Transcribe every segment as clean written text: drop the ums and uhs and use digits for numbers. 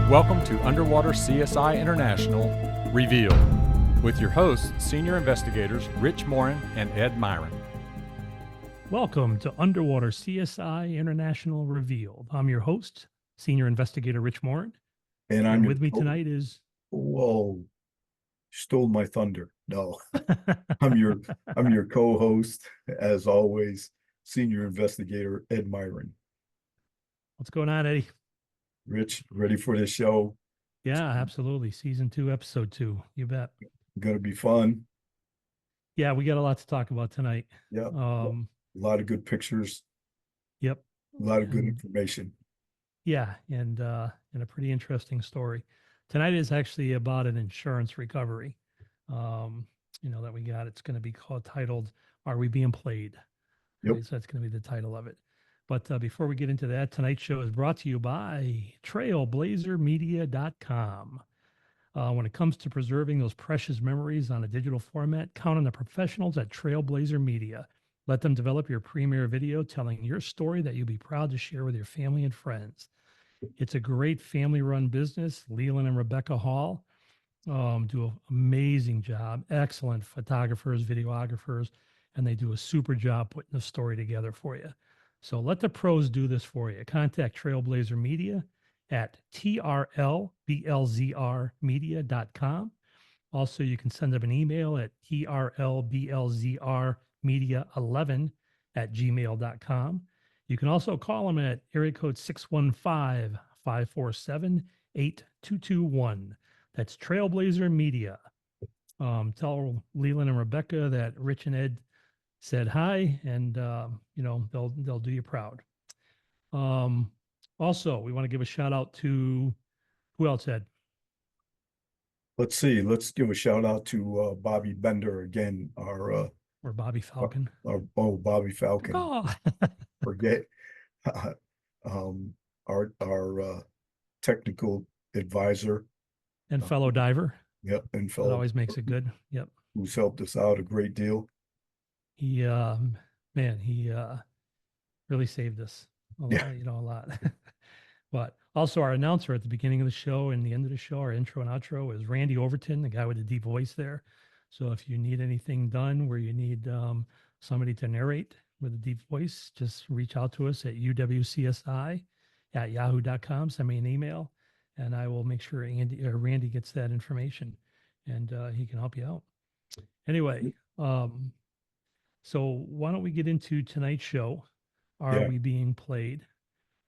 Welcome to Underwater CSI International Revealed with your hosts, Senior Investigators Rich Morin and Ed Myron. Welcome to Underwater CSI International Revealed. I'm your host, Senior Investigator Rich Morin. And with me tonight is... Whoa, stole my thunder. No, I'm your co-host, as always, Senior Investigator Ed Myron. What's going on, Eddie? Rich, ready for this show? Yeah, absolutely. Season 2, episode 2. You bet. Gonna be fun. Yeah, we got a lot to talk about tonight. Yeah, a lot of good pictures. Yep. A lot of good information. Yeah, and a pretty interesting story. Tonight is actually about an insurance recovery. That we got. It's going to be titled "Are We Being Played?" Yep. Right, so that's going to be the title of it. But before we get into that, tonight's show is brought to you by trailblazermedia.com. When it comes to preserving those precious memories on a digital format, count on the professionals at Trailblazer Media. Let them develop your premiere video telling your story that you'll be proud to share with your family and friends. It's a great family-run business. Leland and Rebecca Hall do an amazing job. Excellent photographers, videographers, and they do a super job putting the story together for you. So let the pros do this for you. Contact Trailblazer Media at trlblzrmedia.com. Also, you can send them an email at trlblzrmedia11@gmail.com. You can also call them at area code 615-547-8221. That's Trailblazer Media. Tell Leland and Rebecca that Rich and Ed said hi, and they'll do you proud. Also, we want to give a shout out to who else, Ed? Let's see. Let's give a shout out to Bobby Bender again. Or Bobby Falcon. Bobby Falcon. Oh. Forget our technical advisor and fellow diver. Yep, and fellow. That always makes it good. Yep. Who's helped us out a great deal. He really saved us a lot. But also our announcer at the beginning of the show and the end of the show, our intro and outro, is Randy Overton, the guy with the deep voice there. So if you need anything done where you need somebody to narrate with a deep voice, just reach out to us at UWCSI@yahoo.com. Send me an email, and I will make sure Randy gets that information, and he can help you out. Anyway, so why don't we get into tonight's show? Are we being played?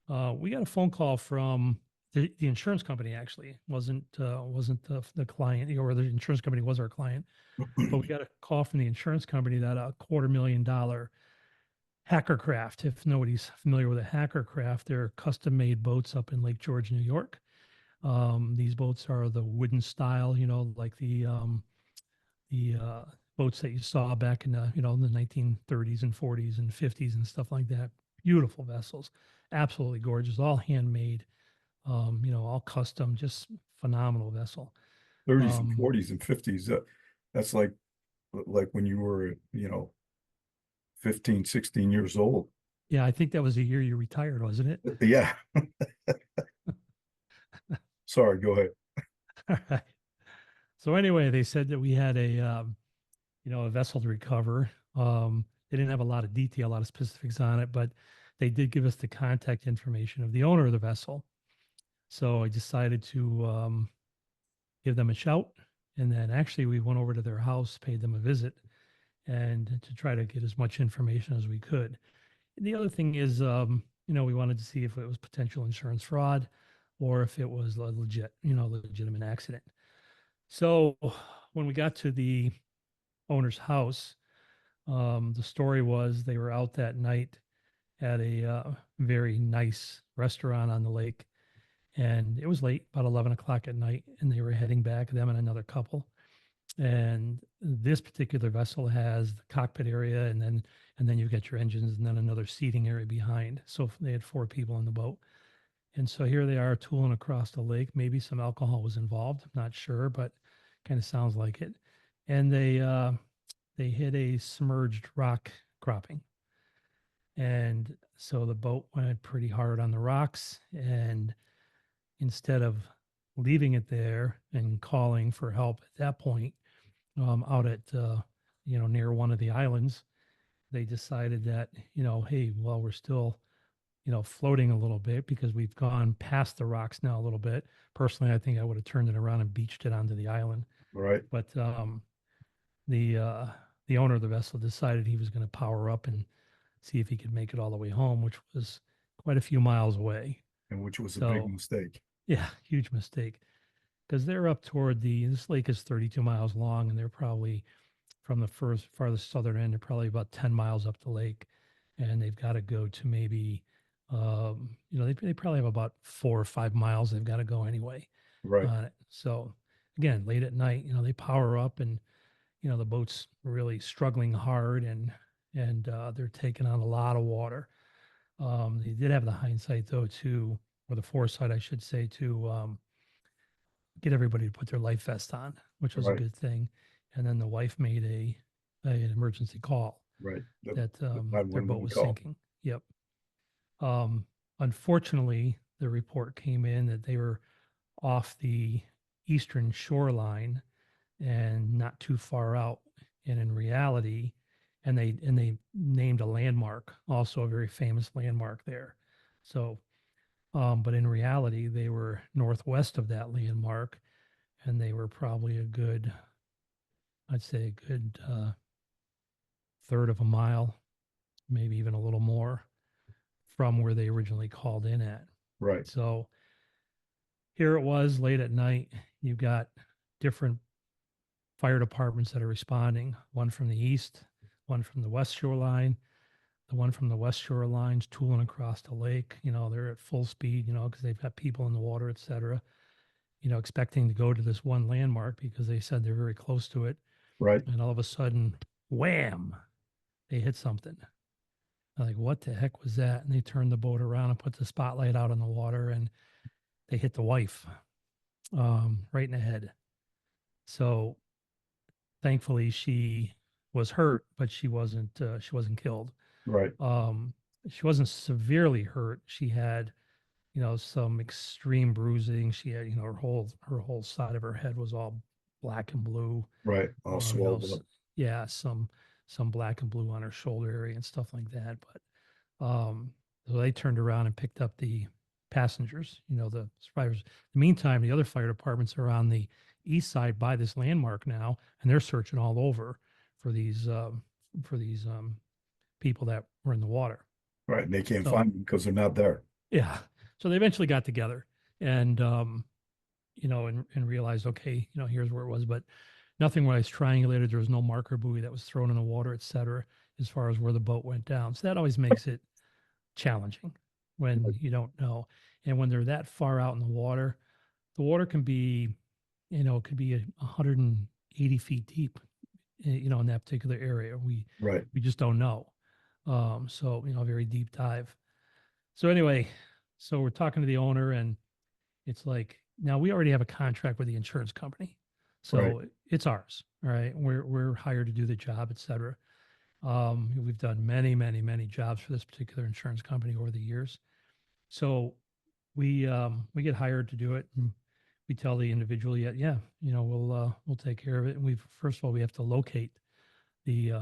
We got a phone call from the insurance company. Actually, wasn't the client, or the insurance company was our client, but we got a call from the insurance company that a $250,000 hacker craft. If nobody's familiar with a hacker craft, they're custom-made boats up in Lake George, New York. These boats are the wooden style, like the boats that you saw back in the 1930s and 40s and 50s and stuff like that. Beautiful vessels, absolutely gorgeous, all handmade, all custom, just phenomenal vessel. 30s and 40s and 50s. That's like when you were, 15, 16 years old. Yeah, I think that was the year you retired, wasn't it? Yeah. Sorry, go ahead. All right. So anyway, they said that we had a vessel to recover. They didn't have a lot of detail, a lot of specifics on it, but they did give us the contact information of the owner of the vessel. So I decided to give them a shout. And then actually we went over to their house, paid them a visit, and to try to get as much information as we could. And the other thing is, we wanted to see if it was potential insurance fraud or if it was a legitimate accident. So when we got to the owner's house, the story was they were out that night at a very nice restaurant on the lake, and it was late, about 11 o'clock at night, and they were heading back, them and another couple. And this particular vessel has the cockpit area, and then you've got your engines, and then another seating area behind. So they had 4 people in the boat. And so here they are tooling across the lake. Maybe some alcohol was involved, I'm not sure, but kind of sounds like it. And they hit a submerged rock cropping. And so the boat went pretty hard on the rocks, and instead of leaving it there and calling for help at that point, out at, near one of the islands, they decided that, hey, well, we're still, floating a little bit because we've gone past the rocks now a little bit. Personally, I think I would have turned it around and beached it onto the island. Right. But the uh, the owner of the vessel decided he was going to power up and see if he could make it all the way home, which was quite a few miles away. And which was a big So mistake. yeah, huge mistake because they're up toward this lake is 32 miles long, and they're probably from the farthest southern end. They're probably about 10 miles up the lake, and they've got to go to maybe, they probably have about 4 or 5 miles they've got to go anyway Right. on it. So again, late at night, they power up, and the boat's really struggling hard, and they're taking on a lot of water. They did have the hindsight though to, or the foresight, I should say, to get everybody to put their life vest on, which was a Right. good thing. And then the wife made an emergency call Right. that their 911 boat was call. sinking. Yep. Unfortunately, the report came in that they were off the eastern shoreline and not too far out. And in reality, and they named a landmark, also a very famous landmark there. So, but in reality, they were northwest of that landmark, and they were probably I'd say a good third of a mile, maybe even a little more from where they originally called in at. Right. So here it was late at night. You've got different fire departments that are responding, one from the east, one from the west shoreline. The one from the west shoreline's tooling across the lake. They're at full speed, because they've got people in the water, et cetera, expecting to go to this one landmark because they said they're very close to it. Right. And all of a sudden, wham, they hit something. I'm like, what the heck was that? And they turned the boat around and put the spotlight out on the water, and they hit the wife right in the head. So thankfully she was hurt, but she wasn't killed. Right. She wasn't severely hurt. She had, some extreme bruising. She had, her whole side of her head was all black and blue. Right. All swelled up. Yeah, some black and blue on her shoulder area and stuff like that. But so they turned around and picked up the passengers, the survivors. In the meantime, the other fire departments are on the east side by this landmark now, and they're searching all over for these people that were in the water. Right. And they can't So, find them because they're not there. yeah. So they eventually got together and, and realized, okay, here's where it was, but nothing was triangulated. There was no marker buoy that was thrown in the water, et cetera, as far as where the boat went down. So that always makes it challenging when Right. you don't know. And when they're that far out in the water can be, it could be 180 feet deep, in that particular area. Right. We just don't know. So, very deep dive. So anyway, so we're talking to the owner, and it's like, now we already have a contract with the insurance company. So Right. it's ours. All right. We're hired to do the job, et cetera. We've done many, many, many jobs for this particular insurance company over the years. So we get hired to do it, and we tell the individual, yeah, we'll take care of it. And first of all, we have to locate the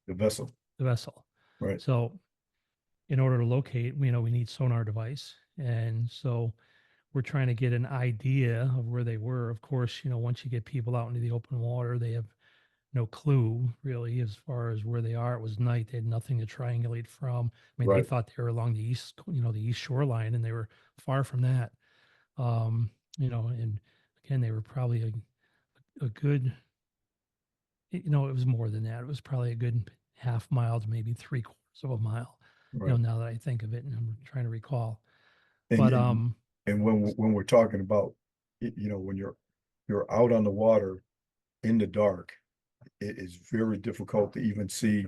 vessel. Right. So in order to locate, we need sonar device. And so we're trying to get an idea of where they were. Of course, once you get people out into the open water, they have no clue really as far as where they are. It was night. They had nothing to triangulate from. I mean, they Right. thought they were along the east, the east shoreline, and they were far from that. And again, they were probably a good, it was more than that. It was probably a good half mile to maybe 3/4 of a mile, Right. now that I think of it and I'm trying to recall. And, But and when we're talking about, when you're out on the water in the dark, it is very difficult to even see,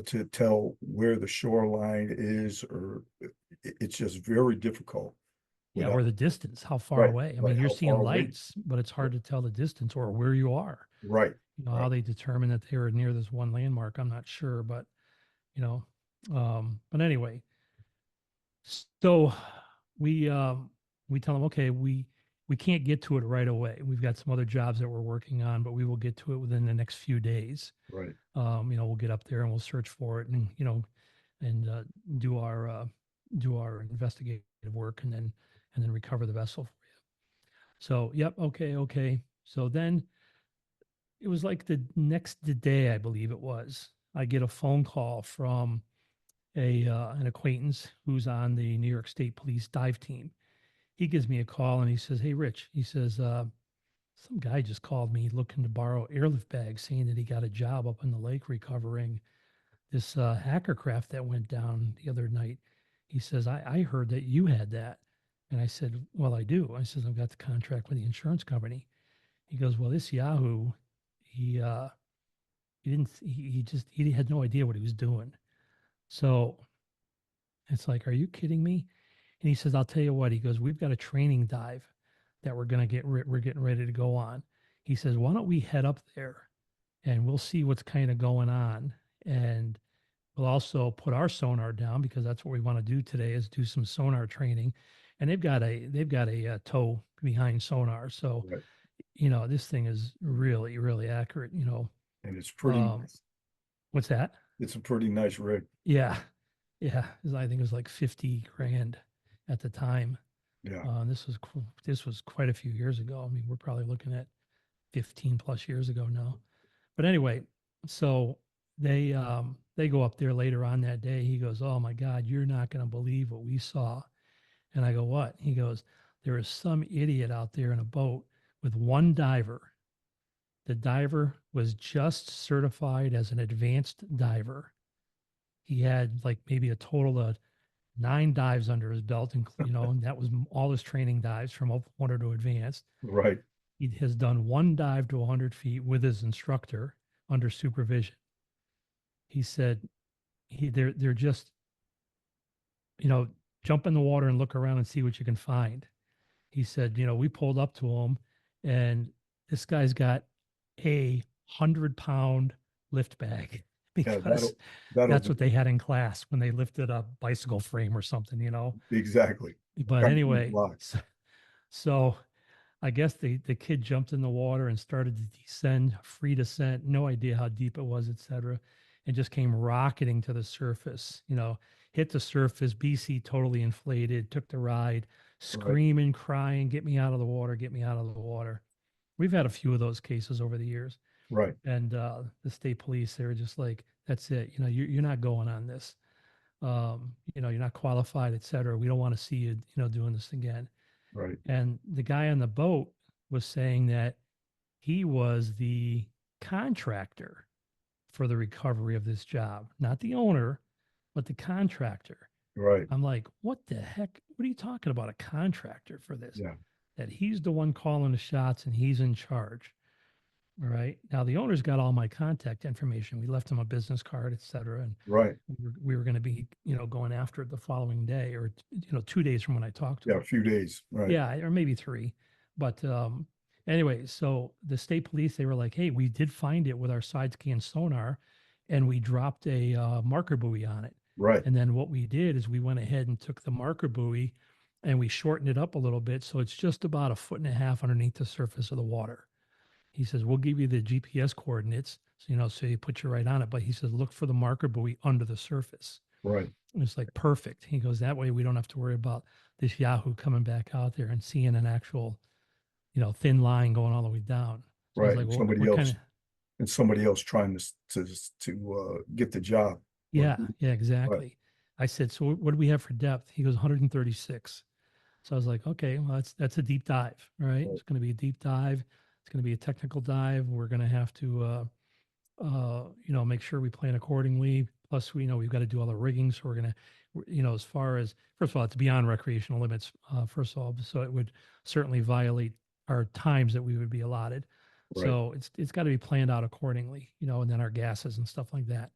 to tell where the shoreline is, or it's just very difficult. yeah, without- or the distance, how far Right, away. I right, mean, you're how seeing far away. lights, but it's hard to tell the distance or where you are. Right. How Right. they determine that they were near this one landmark, I'm not sure, but but anyway, so we tell them, okay, we can't get to it right away. We've got some other jobs that we're working on, but we will get to it within the next few days. Right. We'll get up there and we'll search for it, and and do our investigative work, and then recover the vessel for you. So, yep, okay. So then it was like the next day, I believe it was. I get a phone call from an acquaintance who's on the New York State Police dive team. He gives me a call and he says, "Hey, Rich," he says, "some guy just called me looking to borrow airlift bags, saying that he got a job up in the lake recovering this hacker craft that went down the other night." He says, I heard that you had that." And I said, "Well, I do." I says, "I've got the contract with the insurance company." He goes, "Well, this Yahoo, he he had no idea what he was doing." So it's like, are you kidding me? And he says, "I'll tell you what," he goes, "we've got a training dive that we're getting ready to go on." He says, "Why don't we head up there and we'll see what's kind of going on, and we'll also put our sonar down, because that's what we want to do today, is do some sonar training." And they've got a tow behind sonar, so Right. this thing is really, really accurate. And it's pretty, What's that? it's a pretty nice rig. Yeah, yeah. I think it was like 50 grand at the time. Yeah. This was quite a few years ago. I mean, we're probably looking at 15 plus years ago now. But anyway, so they go up there later on that day. He goes, "Oh my God, you're not going to believe what we saw." And I go, "What?" He goes, "There is some idiot out there in a boat with one diver. The diver was just certified as an advanced diver. He had like maybe a total of 9 dives under his belt, and and that was all his training dives from 100 to advanced. Right. He has done one dive to 100 feet with his instructor under supervision." He said, they're just, jump in the water and look around and see what you can find." He said, "We pulled up to him, and this guy's got a 100-pound lift bag," Yeah, because that'll that's do. what they had in class when they lifted a bicycle frame or something. Exactly. But Kind of anyway, block. so I guess the kid jumped in the water and started to descend, free descent, no idea how deep it was, etc., and just came rocketing to the surface. Hit the surface, BC totally inflated, took the ride, Right. screaming, crying, "Get me out of the water, get me out of the water." We've had a few of those cases over the years. Right. And the state police, they were just like, "That's it. You're not going on this. You're not qualified, etc. We don't want to see you, doing this again." Right. And the guy on the boat was saying that he was the contractor for the recovery of this job, not the owner, but the contractor. Right. I'm like, "What the heck? What are you talking about? A contractor for this?" Yeah. That he's the one calling the shots and he's in charge. All right. Now the owner's got all my contact information. We left him a business card, et cetera, and Right. we were going to be, going after it the following day, or 2 days from when I talked to Yeah. him. A few days. Right. Yeah, or maybe 3. But anyway, so the state police, they were like, "Hey, we did find it with our side scan sonar, and we dropped a marker buoy on it." Right. And then what we did is we went ahead and took the marker buoy and we shortened it up a little bit, so it's just about 1.5 feet underneath the surface of the water. He says, "We'll give you the GPS coordinates, so you put you right on it." But he says, "Look for the marker buoy under the surface." Right. And it's like, perfect. He goes, "That way we don't have to worry about this Yahoo coming back out there and seeing an actual, thin line going all the way down." So I was Right. like, And "Well, what kind of?" somebody else trying to get the job. Yeah, yeah, Right. exactly. I said, "So what do we have for depth?" He goes, 136. So I was like, "Okay, well, that's a deep dive, all right? Right. It's going to be a deep dive. It's going to be a technical dive. We're going to have to, make sure we plan accordingly. Plus, we know we've got to do all the rigging. So we're going to, as far as, first of all, it's beyond recreational limits, first of all. So it would certainly violate our times that we would be allotted. Right. So it's got to be planned out accordingly, and then our gases and stuff like that.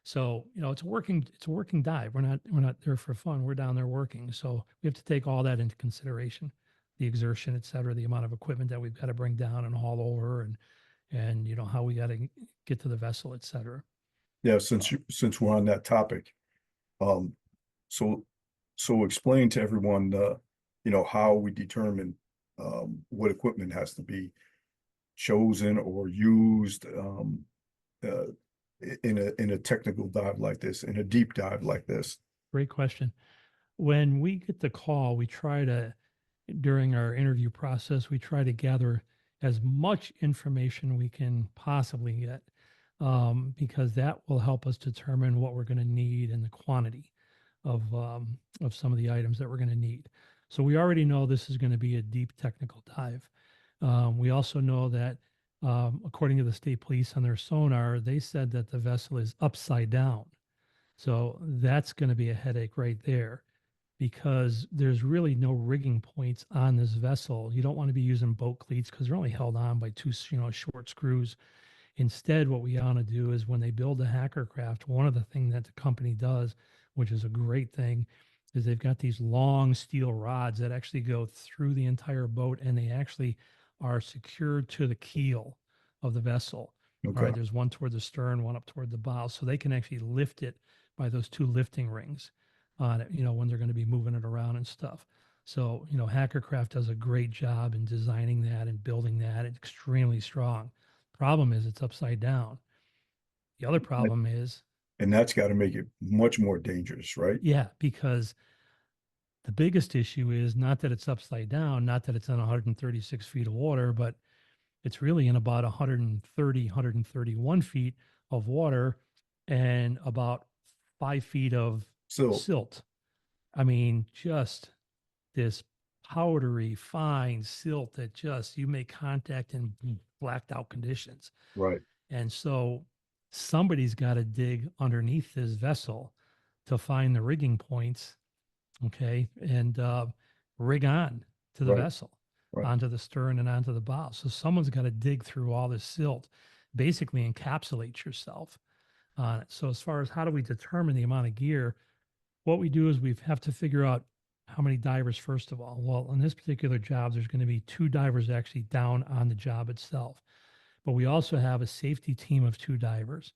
So, it's a working dive. We're not there for fun. We're down there working. So we have to take all that into consideration, the exertion, et cetera, the amount of equipment that we've got to bring down and haul over, and how we got to get to the vessel, et cetera. Yeah. Since we're on that topic, um, so explain to everyone, how we determine what equipment has to be chosen or used uh, in a technical dive like this, in a deep dive like this? Great question. When we get the call, we try to, during our interview process, we try to gather as much information we can possibly get, because that will help us determine what we're going to need and the quantity of some of the items that we're going to need. So we already know this is going to be a deep technical dive. We also know that, according to the state police on their sonar, they said that the vessel is upside down. So that's going to be a headache right there, because there's really no rigging points on this vessel. You don't want to be using boat cleats because they're only held on by two, short screws. Instead, what we want to do is when they build a hacker craft, one of the things that the company does, which is a great thing, is they've got these long steel rods that actually go through the entire boat, and they actually are secured to the keel of the vessel. All Okay. right, there's one toward the stern, one up toward the bow, so they can actually lift it by those two lifting rings on it, when they're going to be moving it around and stuff. So, Hackercraft does a great job in designing that and building that. It's extremely strong. Problem is it's upside down. The other problem is, And that's got to make it much more dangerous, right? yeah, because the biggest issue is not that it's upside down, not that it's in 136 feet of water, but it's really in about 130, 131 feet of water and about 5 feet of So, silt. I mean, just this powdery, fine silt that just you make contact in blacked out conditions. right, And so somebody's got to dig underneath this vessel to find the rigging points, okay, and rig on to the right, vessel, right. onto the stern and onto the bow. So someone's got to dig through all this silt, basically encapsulate yourself on it. So as far as how do we determine the amount of gear, what we do is we have to figure out how many divers, first of all. Well, on this particular job, there's going to be 2 divers actually down on the job itself. But we also have a safety team of 2 divers,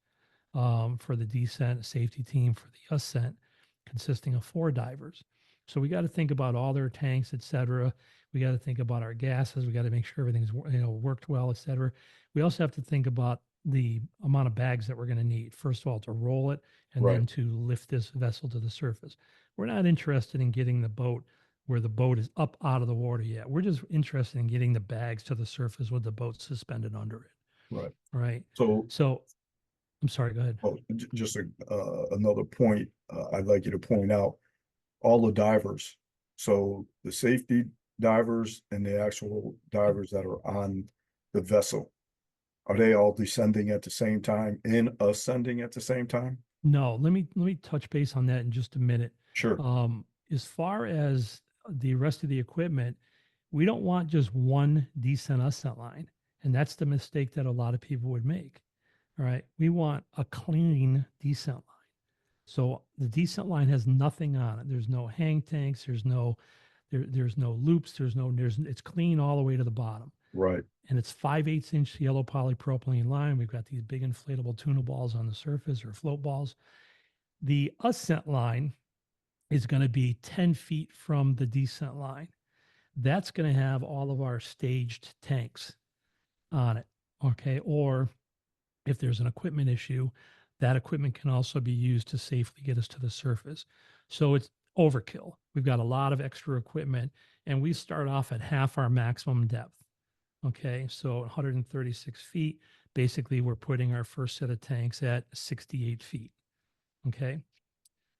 for the descent, a safety team for the ascent, consisting of 4 divers. So we got to think about all their tanks, et cetera. We got to think about our gases. We got to make sure everything's worked well, et cetera. We also have to think about the amount of bags that we're going to need. First of all, to roll it, and Right. then to lift this vessel to the surface. We're not interested in getting the boat where the boat is up out of the water yet. We're just interested in getting the bags to the surface with the boat suspended under it. Right. Right. So, So I'm sorry, go ahead. just another point I'd like you to point out, all the divers. So the safety divers and the actual divers that are on the vessel, are they all descending at the same time and ascending at the same time? No, let me touch base on that in just a minute. Sure. As far as the rest of the equipment, we don't want just one descent ascent line. And that's the mistake that a lot of people would make. All right. We want a clean descent line. So the descent line has nothing on it. There's no hang tanks. There's no loops. It's clean all the way to the bottom. Right. And it's 5/8 inch yellow polypropylene line. We've got these big inflatable tuna balls on the surface, or float balls. The ascent line is going to be 10 feet from the descent line. That's going to have all of our staged tanks on it. Okay. Or if there's an equipment issue, that equipment can also be used to safely get us to the surface. So it's overkill. We've got a lot of extra equipment, and we start off at half our maximum depth. Okay, so 136 feet, basically we're putting our first set of tanks at 68 feet. Okay,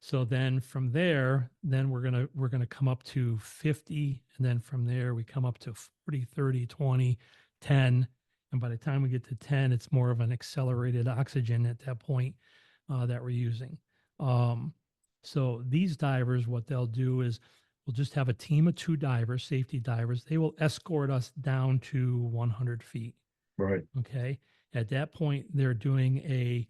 so then from there, then we're gonna come up to 50, and then from there we come up to 40, 30, 20, 10, and by the time we get to 10, it's more of an accelerated oxygen at that point that we're using. So these divers, what they'll do is we'll just have a team of 2 divers, safety divers. They will escort us down to 100 feet. Right. Okay. At that point, they're doing a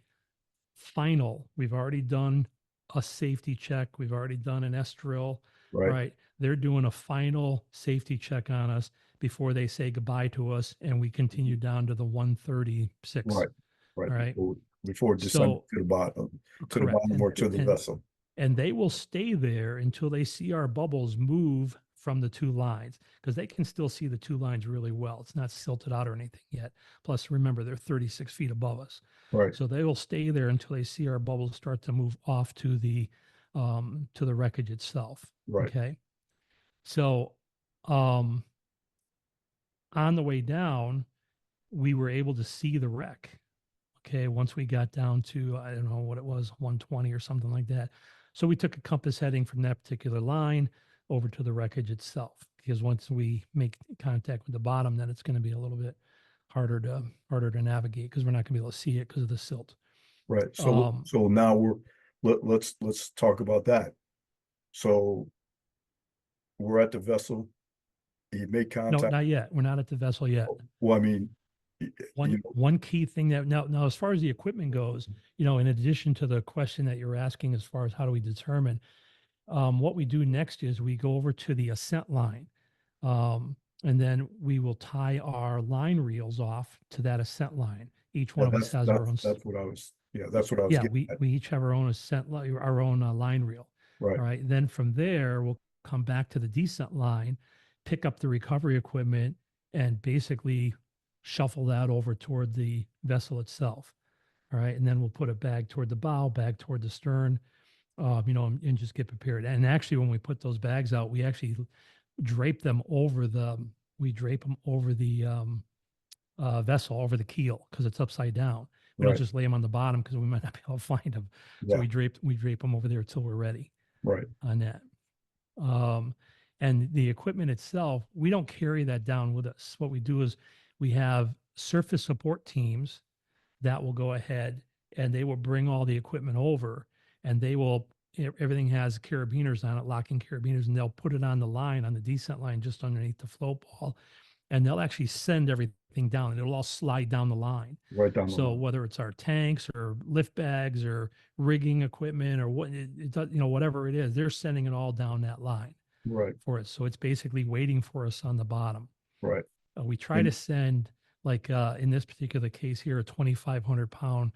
final. We've already done a safety check. We've already done an S drill. Right. Right. They're doing a final safety check on us before they say goodbye to us, and we continue down to the 136. Right. Right. All right. Before descending So to the bottom, to the correct. bottom or to the vessel. And they will stay there until they see our bubbles move from the two lines because they can still see the two lines really well. It's not silted out or anything yet. Plus, remember, they're 36 feet above us. Right. So they will stay there until they see our bubbles start to move off to the wreckage itself. Right. Okay. So on the way down, we were able to see the wreck. Okay. Once we got down to, I don't know what it was, 120 or something like that. So we took a compass heading from that particular line over to the wreckage itself, because once we make contact with the bottom, then it's going to be a little bit harder to navigate because we're not going to be able to see it because of the silt. Right. So so now let's talk about that. So we're at the vessel. You make No, contact. not yet. We're not at the vessel yet. Well, I mean, One key thing that now as far as the equipment goes, in addition to the question that you're asking as far as how do we determine, what we do next is we go over to the ascent line, and then we will tie our line reels off to that ascent line. Each one of us has our own. That's what I was. Yeah, that's what I was. Yeah, getting we each have our own our own line reel. Right. All right. Then from there, we'll come back to the descent line, pick up the recovery equipment, and basically shuffle that over toward the vessel itself. All right. And then we'll put a bag toward the bow, bag toward the stern, and just get prepared. And actually, when we put those bags out, we actually drape them over the vessel, over the keel, because it's upside down. We don't just lay them on the bottom because we might not be able to find them. So we drape them over there until we're ready. Right. On that. And the equipment itself, we don't carry that down with us. What we do is we have surface support teams that will go ahead and they will bring all the equipment over, and everything has carabiners on it, locking carabiners, and they'll put it on the line, on the descent line, just underneath the float ball. And they'll actually send everything down, and it'll all slide down the line. Right down the So line. whether it's our tanks or lift bags or rigging equipment or what it does, whatever it is, they're sending it all down that line. Right. For us. So it's basically waiting for us on the bottom. Right. We try to send, like in this particular case here, a 2,500 pound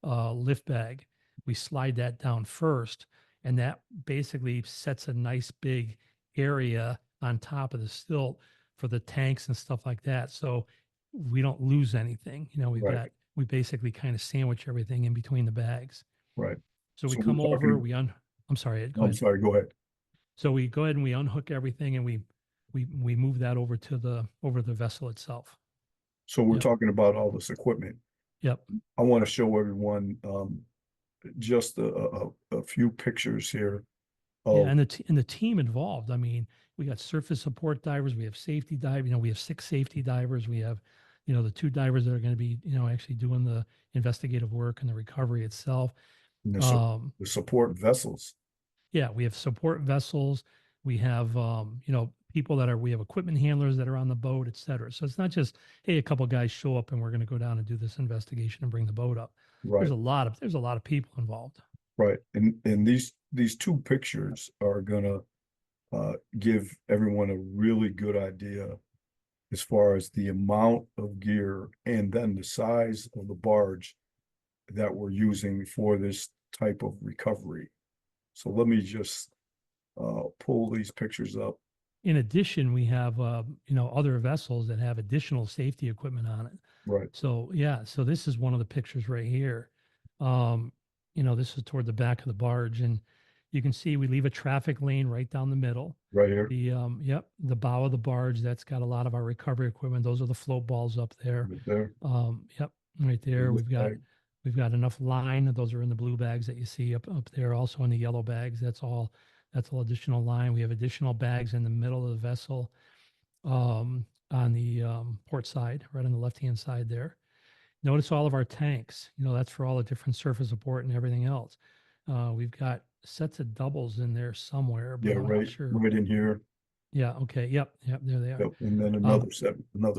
lift bag. We slide that down first, and that basically sets a nice big area on top of the stilt for the tanks and stuff like that. So we don't lose anything. We basically kind of sandwich everything in between the bags. Right. So we come over, I'm sorry, Ed, I'm sorry, go ahead. So we go ahead and we unhook everything, and we move that over to the vessel itself. So we're talking about all this equipment. Yep. I want to show everyone just a few pictures here. Yeah, and the team involved. I mean, we got surface support divers, we have safety dive. We have 6 safety divers. We have, the 2 divers that are going to be, actually doing the investigative work and the recovery itself. And the support vessels. Yeah, we have support vessels. We have, people we have equipment handlers that are on the boat, et cetera. So it's not just, hey, a couple of guys show up and we're going to go down and do this investigation and bring the boat up. Right. There's a lot of people involved. Right. And these 2 pictures are gonna give everyone a really good idea as far as the amount of gear and then the size of the barge that we're using for this type of recovery. So let me just pull these pictures up. In addition, we have, other vessels that have additional safety equipment on it. Right. So, yeah, so this is one of the pictures right here. This is toward the back of the barge, and you can see we leave a traffic lane right down the middle. Right here. The bow of the barge, that's got a lot of our recovery equipment. Those are the float balls up there. Right there. Right there. Bag. We've got enough line. Those are in the blue bags that you see up there. Also in the yellow bags, that's all additional line. We have additional bags in the middle of the vessel, on the port side, right on the left-hand side there. Notice all of our tanks. That's for all the different surface support and everything else. We've got sets of doubles in there somewhere. But Yeah, I'm right. not sure. Right in here. Yeah. Okay. Yep. There they are. Yep. And then another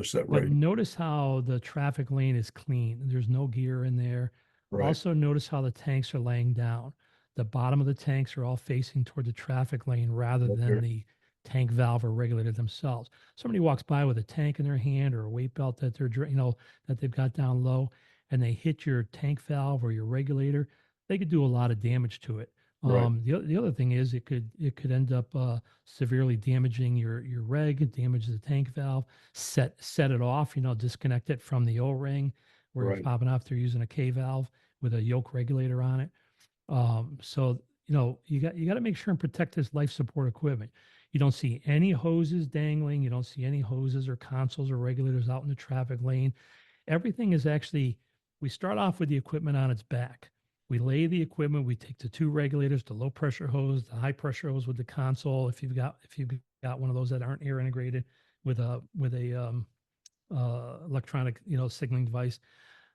set But right. notice how the traffic lane is clean. There's no gear in there. Right. Also notice how the tanks are laying down. The bottom of the tanks are all facing toward the traffic lane rather than the tank valve or regulator themselves. Somebody walks by with a tank in their hand or a weight belt that that they've got down low, and they hit your tank valve or your regulator, they could do a lot of damage to it. Right. The other thing is it could end up severely damaging your reg, damage the tank valve, set it off, disconnect it from the O-ring where it's Right. popping off. They're using a K valve with a yoke regulator on it. So you got to make sure and protect this life support equipment. You don't see any hoses dangling. You don't see any hoses or consoles or regulators out in the traffic lane. Everything is actually, we start off with the equipment on its back. We lay the equipment, we take the two regulators, the low pressure hose, the high pressure hose with the console. If you've got one of those that aren't air integrated with a electronic, signaling device.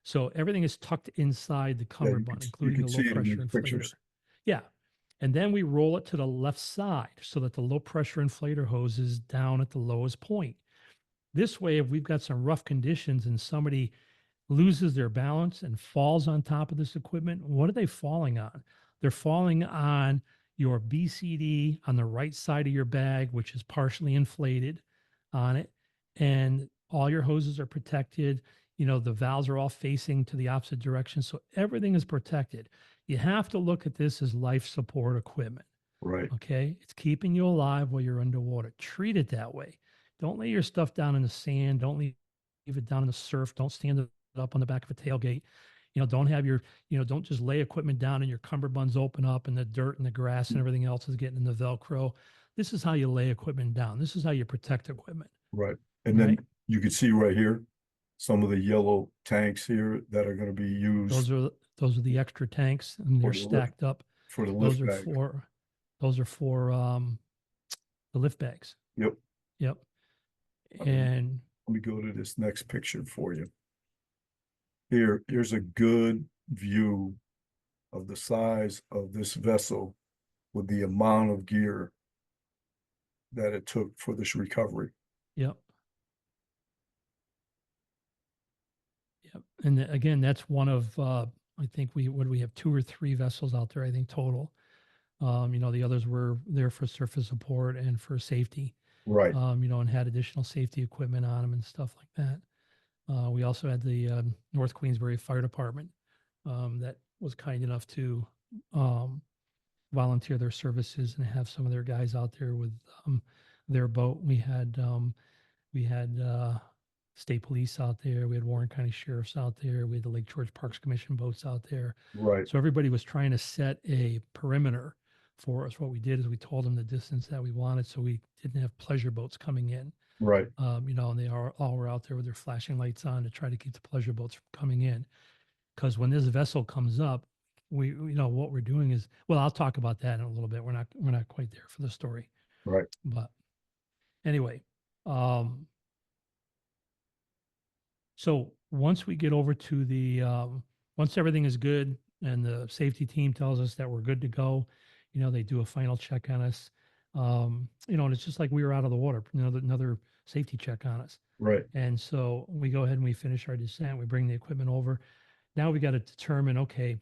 So everything is tucked inside the Yeah, cummerbund, you including can the low see it in pressure these inflator. pictures. Yeah. And then we roll it to the left side so that the low pressure inflator hose is down at the lowest point. This way, if we've got some rough conditions and somebody loses their balance and falls on top of this equipment, what are they falling on? They're falling on your BCD on the right side of your bag, which is partially inflated on it. And all your hoses are protected. The valves are all facing to the opposite direction. So everything is protected. You have to look at this as life support equipment. Right. Okay. It's keeping you alive while you're underwater. Treat it that way. Don't lay your stuff down in the sand. Don't leave it down in the surf. Don't stand it up on the back of a tailgate. Don't have don't just lay equipment down and your cummerbunds open up and the dirt and the grass and everything else is getting in the Velcro. This is how you lay equipment down. This is how you protect equipment. Right. And Right. then you can see right here, some of the yellow tanks here that are going to be used Those are the extra tanks and for they're the lift, stacked up. for the Those lift are bag. for the lift bags. Yep. Yep. Okay. And Let me go to this next picture for you. Here's a good view of the size of this vessel with the amount of gear that it took for this recovery. yep. Yep. And again, that's one of I think we have 2 or 3 vessels out there, I think total. The others were there for surface support and for safety. Right. And had additional safety equipment on them and stuff like that. We also had the North Queensbury Fire Department that was kind enough to volunteer their services and have some of their guys out there with their boat. We had state police out there. We had Warren County sheriffs out there. We had the Lake George Parks Commission boats out there. Right. So everybody was trying to set a perimeter for us. What we did is we told them the distance that we wanted, so we didn't have pleasure boats coming in. Right. And they all were out there with their flashing lights on to try to keep the pleasure boats from coming in. Because when this vessel comes up, we what we're doing is, well, I'll talk about that in a little bit. We're not quite there for the story. Right. But anyway, so once we get over to the once everything is good and the safety team tells us that we're good to go, they do a final check on us. And it's just like we were out of the water, another safety check on us. Right. And so we go ahead and we finish our descent. We bring the equipment over. Now we got to determine, okay,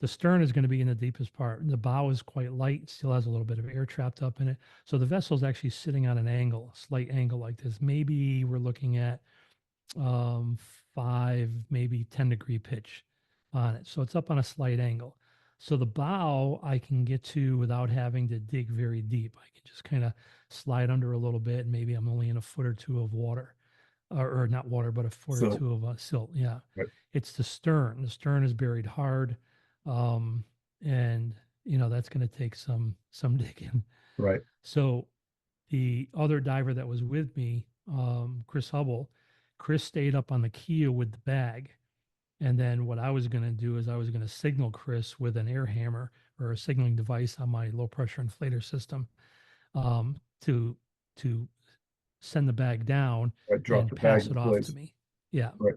the stern is going to be in the deepest part. The bow is quite light, still has a little bit of air trapped up in it. So the vessel is actually sitting on an angle, slight angle like this. Maybe we're looking at 5, maybe 10-degree pitch on it. So it's up on a slight angle. So the bow I can get to without having to dig very deep. I can just kind of slide under a little bit. And maybe I'm only in a foot or 2 of water, or not water, but a foot or 2 of silt. Yeah. Right. It's the stern. The stern is buried hard. And that's going to take some digging. Right. So the other diver that was with me, Chris stayed up on the keel with the bag. And then what I was going to do is I was going to signal Chris with an air hammer or a signaling device on my low pressure inflator system to send the bag down and pass it off to me. Yeah. Right.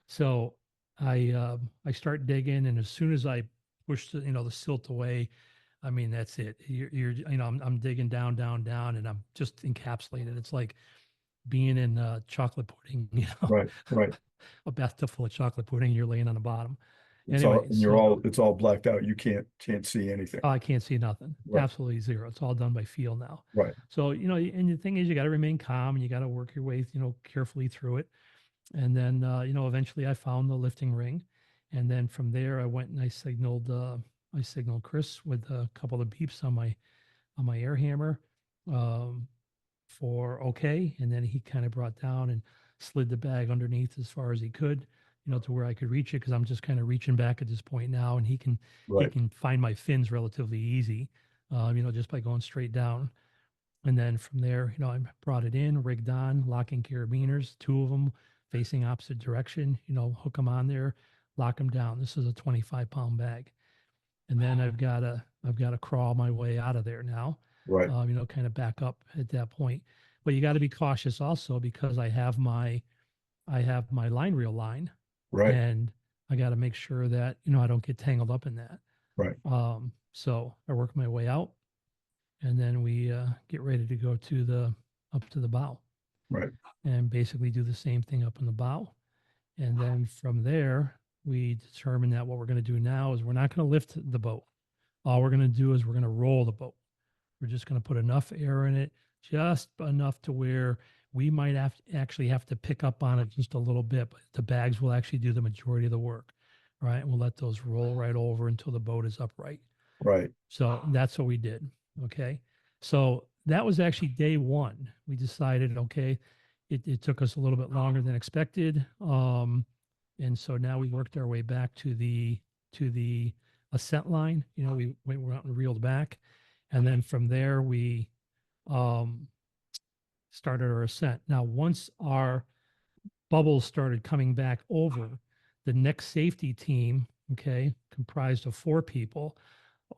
So I start digging, and as soon as I push the silt away, I mean, that's it. I'm digging down, and I'm just encapsulated. It's like being in chocolate pudding, Right. A bathtub full of chocolate pudding. You're laying on the bottom. It's all blacked out. You can't see anything. I can't see nothing. Right. Absolutely zero. It's all done by feel now. Right. So, and the thing is, you got to remain calm and you got to work your way, carefully through it. And then, eventually I found the lifting ring. And then from there, I went and I signaled I signaled Chris with a couple of beeps on my air hammer for okay, and then he kind of brought down and slid the bag underneath as far as he could, to where I could reach it because I'm just kind of reaching back at this point now, and he Right. can find my fins relatively easy, just by going straight down. And then from there, I brought it in, rigged on, locking carabiners, two of them facing opposite direction, hook them on there, lock them down. This is a 25-pound bag. And then I've got to crawl my way out of there now, Right. kind of back up at that point. But you got to be cautious also because I have my line reel line, Right. and I got to make sure that, I don't get tangled up in that. Right. So I work my way out, and then we get ready to go up to the bow, Right. and basically do the same thing up in the bow. And then from there, we determine that what we're going to do now is we're not going to lift the boat. All we're going to do is we're going to roll the boat. We're just going to put enough air in it, just enough to where we might actually have to pick up on it just a little bit, but the bags will actually do the majority of the work, right? And we'll let those roll right over until the boat is upright. Right. So that's what we did. Okay. So that was actually day one. We decided, okay, it took us a little bit longer than expected. And so now we worked our way back to the ascent line. We went out and reeled back. And then from there, we started our ascent. Now, once our bubbles started coming back over, the next safety team, okay, comprised of 4 people,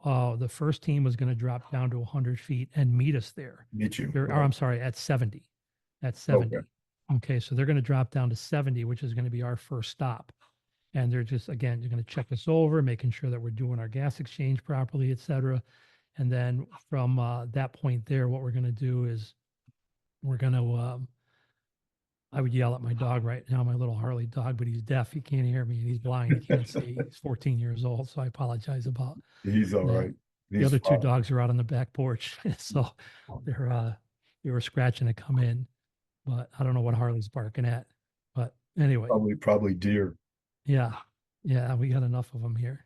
the first team was going to drop down to 100 feet and meet us there. Meet you. Or, I'm sorry, at 70. At 70. Okay. Okay, so they're going to drop down to 70, which is going to be our first stop. And they're just, again, they're going to check us over, making sure that we're doing our gas exchange properly, et cetera. And then from that point there, what we're going to do is we're going to, I would yell at my dog right now, my little Harley dog, but he's deaf. He can't hear me and he's blind. He can't see. He's 14 years old. So I apologize about He's all that. right. The other 2 dogs are out on the back porch. So they were scratching to come in, but I don't know what Harley's barking at. But anyway. Probably deer. Yeah. Yeah. We got enough of them here.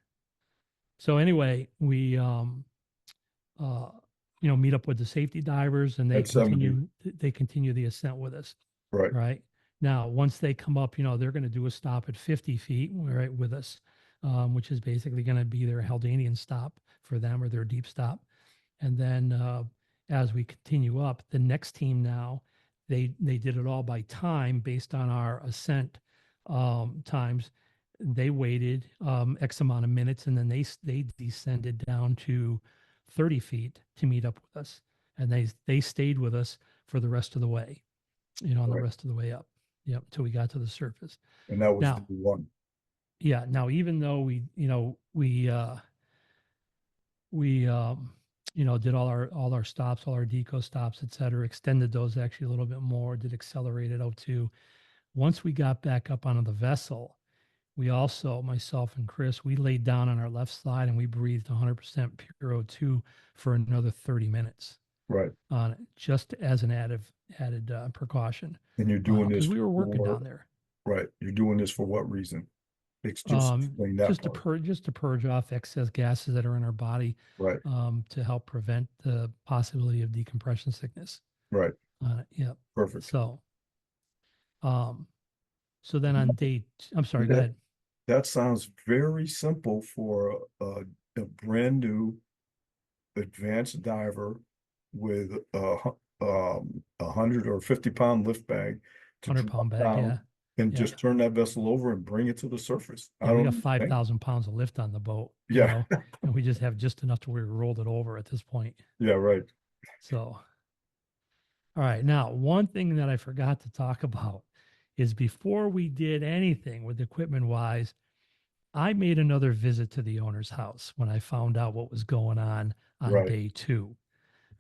So anyway, we, meet up with the safety divers and they continue the ascent with us. Right. Right. Now, once they come up, they're going to do a stop at 50 feet, right, with us, which is basically going to be their Haldanian stop for them or their deep stop. And then as we continue up, the next team now, they did it all by time based on our ascent times. They waited X amount of minutes, and then they descended down to 30 feet to meet up with us. And they stayed with us for the rest of the way, on the rest of the way up. Yep, until we got to the surface. And that was now, day one. Yeah. Now, even though we did all our stops, all our deco stops, et cetera, extended those actually a little bit more, did accelerate it out to, once we got back up onto the vessel, we also, myself and Chris, we laid down on our left side and we breathed 100% pure O2 for another 30 minutes. Right. On it, just as an added precaution. And you're doing this because we were working down there. Right. You're doing this for what reason? Explain that just to purge off excess gases that are in our body. Right. To help prevent the possibility of decompression sickness. Right. Yeah. Perfect. So then on day, I'm sorry, go ahead. That sounds very simple for a brand new advanced diver with a 100 or 50-pound lift bag to 100-pound bag, yeah. And just turn that vessel over and bring it to the surface. Yeah, we got 5,000 pounds of lift on the boat. Yeah. And we just have just enough to where we rolled it over at this point. Yeah, right. So, all right. Now, one thing that I forgot to talk about is before we did anything with equipment wise, I made another visit to the owner's house when I found out what was going on day 2.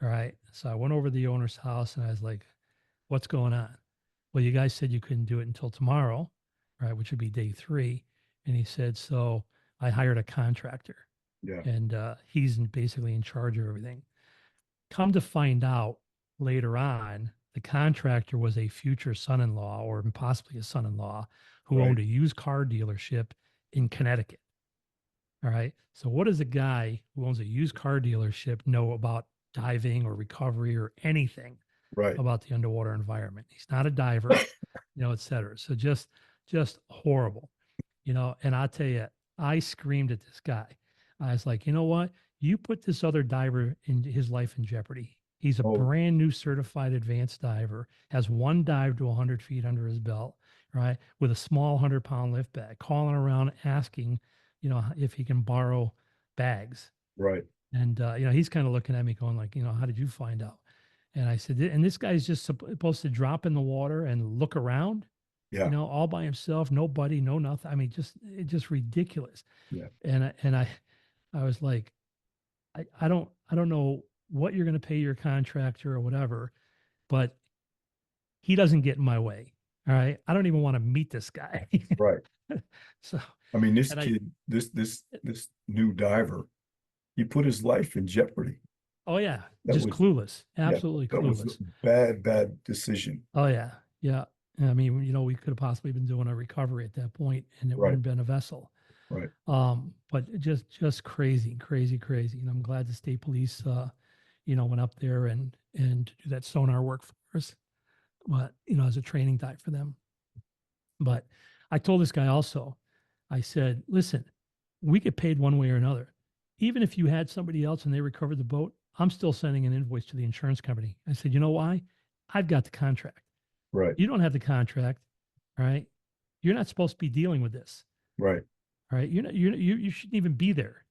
All right. So I went over to the owner's house and I was like, what's going on? Well, you guys said you couldn't do it until tomorrow, right? Which would be day 3. And he said, so I hired a contractor. Yeah. And he's basically in charge of everything. Come to find out later on, the contractor was a future son-in-law or possibly a son-in-law who owned a used car dealership in Connecticut. All right. So what does a guy who owns a used car dealership know about diving or recovery or anything Right. about the underwater environment? He's not a diver, et cetera. So just horrible, and I'll tell you, I screamed at this guy. I was like, you know what? You put this other diver in his life in jeopardy. He's a Oh, brand new certified advanced diver, has one dive to 100 feet under his belt, right? With a small 100-pound lift bag, calling around asking, if he can borrow bags. right. And, he's kind of looking at me going like, how did you find out? And I said, and this guy's just supposed to drop in the water and look around, Yeah. all by himself, no buddy, no nothing. I mean, just ridiculous. Yeah. And I was like, I don't know what you're going to pay your contractor or whatever, but he doesn't get in my way. All right. I don't even want to meet this guy. Right. So, I mean, this and kid, this new diver, he put his life in jeopardy. oh yeah, That just was, clueless, yeah, absolutely that was clueless. a bad decision. Oh yeah. Yeah. I mean, we could have possibly been doing a recovery at that point and it Right. wouldn't have been a vessel. Right. But just crazy, crazy, crazy. And I'm glad the state police, went up there and to do that sonar work for us. But as a training dive for them. But I told this guy also, I said, listen, we get paid one way or another. Even if you had somebody else and they recovered the boat, I'm still sending an invoice to the insurance company. I said, you know why? I've got the contract. Right. You don't have the contract, right? You're not supposed to be dealing with this. Right. All right. You shouldn't even be there.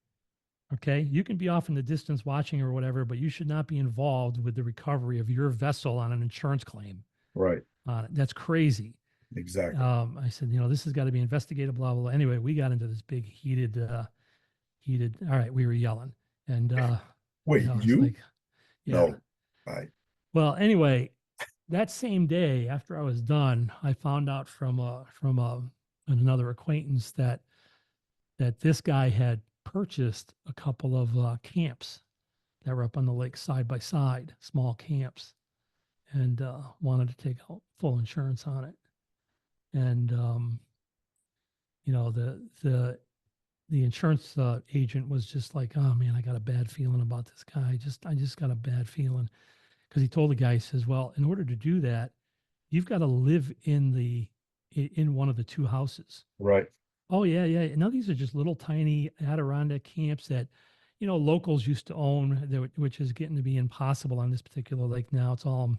Okay. You can be off in the distance watching or whatever, but you should not be involved with the recovery of your vessel on an insurance claim. Right. That's crazy. Exactly. I said, this has got to be investigated, blah, blah, blah. Anyway, we got into this big heated, all right. We were yelling and, Wait, it's you? like, yeah. No. I, Well, anyway, that same day after I was done, I found out from another acquaintance that this guy had purchased a couple of camps that were up on the lake side by side, small camps, and wanted to take out full insurance on it. And the insurance agent was just like, oh man, I got a bad feeling about this guy. I just got a bad feeling because he told the guy, he says, well, in order to do that, you've got to live in one of the two houses. right. Oh yeah, yeah. Now these are just little tiny Adirondack camps that, locals used to own, which is getting to be impossible on this particular lake now. It's all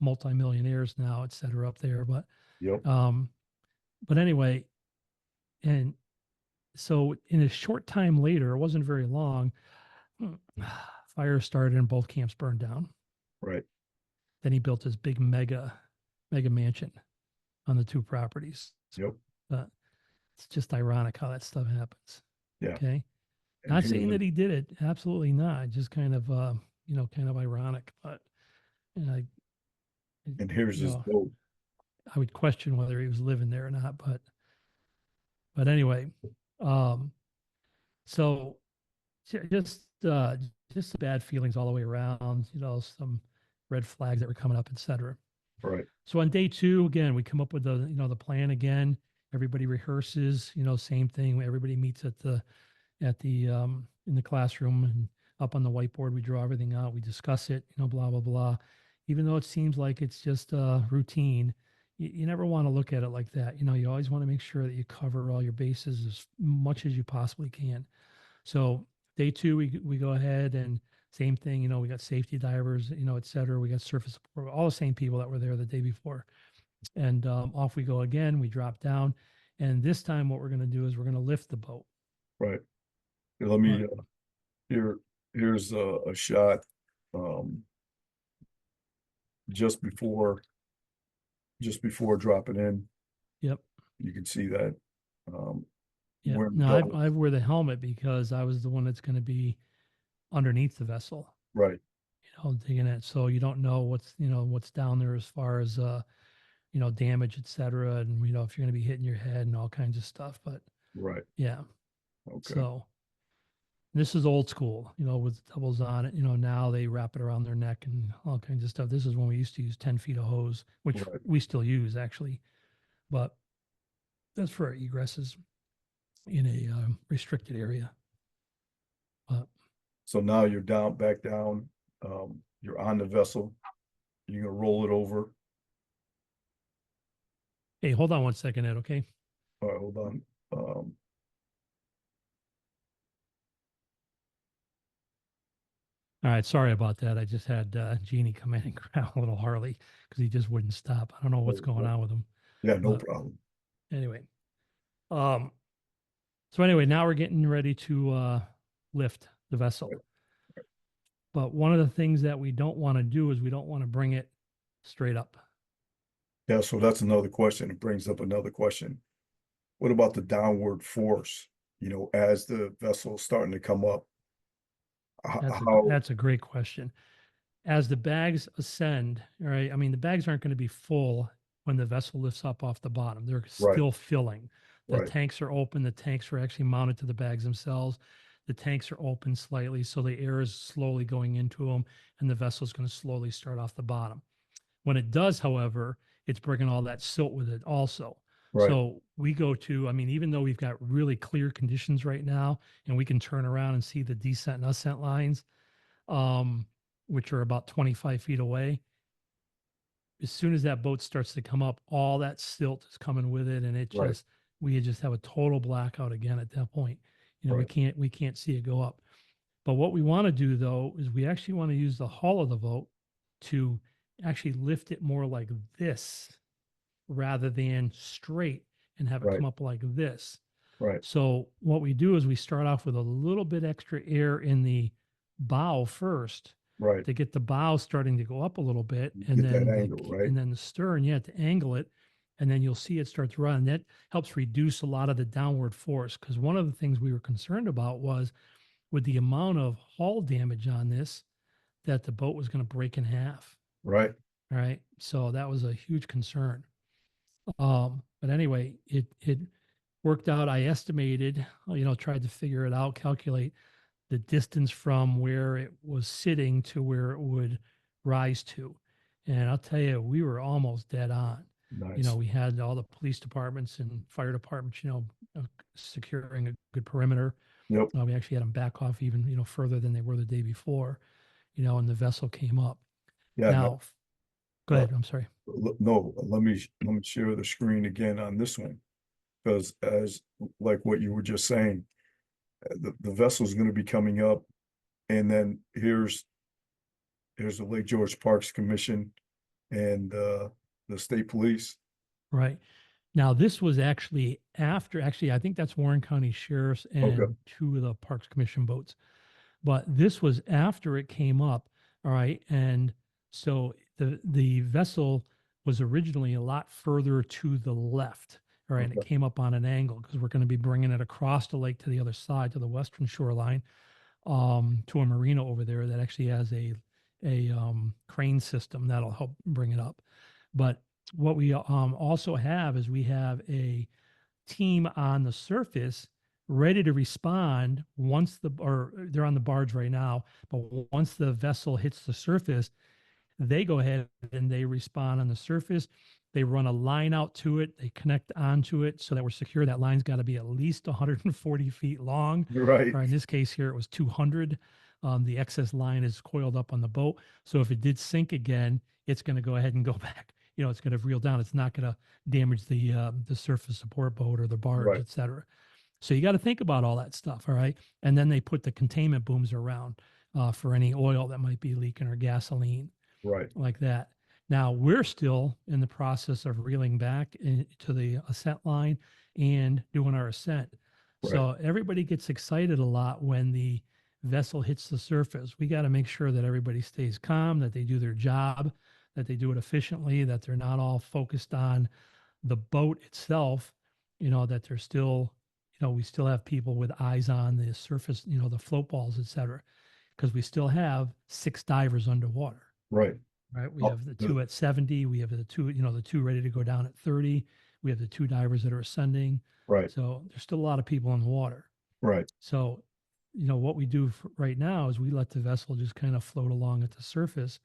multimillionaires now, et cetera, up there. Yep. But anyway, and so in a short time later, it wasn't very long, fire started and both camps burned down. Right. Then he built this big mega mansion on the two properties. Yep. It's just ironic how that stuff happens. Yeah. Okay. And Not here's saying the- that he did it. Absolutely not. Just kind of, kind of ironic. But I, and here's his know, boat. I would question whether he was living there or not. But anyway, so just bad feelings all the way around. Some red flags that were coming up, et cetera. Right. So on day 2, again, we come up with the plan again. Everybody rehearses, same thing. Everybody meets in the classroom and up on the whiteboard. We draw everything out. We discuss it, blah, blah, blah. Even though it seems like it's just routine, you never want to look at it like that. You always want to make sure that you cover all your bases as much as you possibly can. So day 2, we go ahead and same thing, we got safety divers, et cetera. We got surface support, all the same people that were there the day before. And off we go again. We drop down. And this time what we're going to do is we're going to lift the boat. Right. Here, let me, here's a shot, just before dropping in. Yep. You can see that. Yeah. wearing No, double- I wear the helmet because I was the one that's going to be underneath the vessel, Right. digging it. So you don't know what's down there as far as, damage, et cetera. And, if you're going to be hitting your head and all kinds of stuff. But Right. yeah. Okay. So this is old school, with doubles on it. Now they wrap it around their neck and all kinds of stuff. This is when we used to use 10 feet of hose, which Right. we still use actually. But that's for our egresses in a restricted area. So now you're back down, you're on the vessel, you're gonna roll it over. Hey, hold on one second, Ed, okay? All right, hold on. All right, sorry about that. I just had Jeannie come in and grab a little Harley because he just wouldn't stop. I don't know what's going on with him. Yeah, no But problem. anyway, um, so anyway, now we're getting ready to lift the vessel. But one of the things that we don't want to do is we don't want to bring it straight up. Yeah, so that's another question. It brings up another question. What about the downward force, as the vessel is starting to come up? How, That's a great question. As the bags ascend, all right, I mean, the bags aren't going to be full when the vessel lifts up off the bottom. They're right, still filling. The right, tanks are open. The tanks are actually mounted to the bags themselves. The tanks are open slightly, so the air is slowly going into them, and the vessel is going to slowly start off the bottom. When it does, however, it's bringing all that silt with it also. right, So we go to, I mean, even though we've got really clear conditions right now, and we can turn around and see the descent and ascent lines, um, which are about 25 feet away. As soon as that boat starts to come up, all that silt is coming with it, and right, we just have a total blackout again at that point. right, We can't see it go up. But what we want to do though is we actually want to use the hull of the boat to actually lift it more like this rather than straight and have it right, come up like this. right, So what we do is we start off with a little bit extra air in the bow first right. to get the bow starting to go up a little bit, and Get that then angle, right? the stern, yeah, to angle it, and then you'll see it start to run. And that helps reduce a lot of the downward force, because one of the things we were concerned about was with the amount of hull damage on this that the boat was going to break in half. Right, All right, so that was a huge concern. But anyway, it worked out. I estimated, tried to figure it out, calculate the distance from where it was sitting to where it would rise to. And I'll tell you, we were almost dead on. nice. We had all the police departments and fire departments, securing a good perimeter. Yep. We actually had them back off even, further than they were the day before, and the vessel came up. Yeah, no, Now, go ahead. I'm sorry. no, let me share the screen again on this one. Because as like what you were just saying, the vessel's gonna be coming up, and then here's the Lake George Parks Commission and the state police. Right. Now, this was actually actually, I think that's Warren County Sheriff's Okay, and two of the Parks Commission boats. But this was after it came up. All right. And so the vessel was originally a lot further to the left. All right. And it okay, came up on an angle because we're going to be bringing it across the lake to the other side, to the western shoreline, to a marina over there that actually has a crane system that'll help bring it up. But what we also have is we have a team on the surface ready to respond once or they're on the barge right now, but once the vessel hits the surface, they go ahead and they respond on the surface. They run a line out to it. They connect onto it so that we're secure. That line's got to be at least 140 feet long. right, Or in this case here, it was 200. The excess line is coiled up on the boat. So if it did sink again, it's going to go ahead and go back. It's going to reel down. It's not going to damage the surface support boat or the barge, right, et cetera. So you got to think about all that stuff. All right. And then they put the containment booms around for any oil that might be leaking or gasoline, right, like that. Now we're still in the process of reeling back to the ascent line and doing our ascent. right, So everybody gets excited a lot when the vessel hits the surface. We got to make sure that everybody stays calm, that they do their job, that they do it efficiently, that they're not all focused on the boat itself, that they're still, we still have people with eyes on the surface, the float balls, et cetera, because we still have 6 divers underwater. right. Right. We Oh, have the 2 at 70. We have the 2, the 2 ready to go down at 30. We have the 2 divers that are ascending. right, So there's still a lot of people in the water. right, So, what we do right now is we let the vessel just kind of float along at the surface,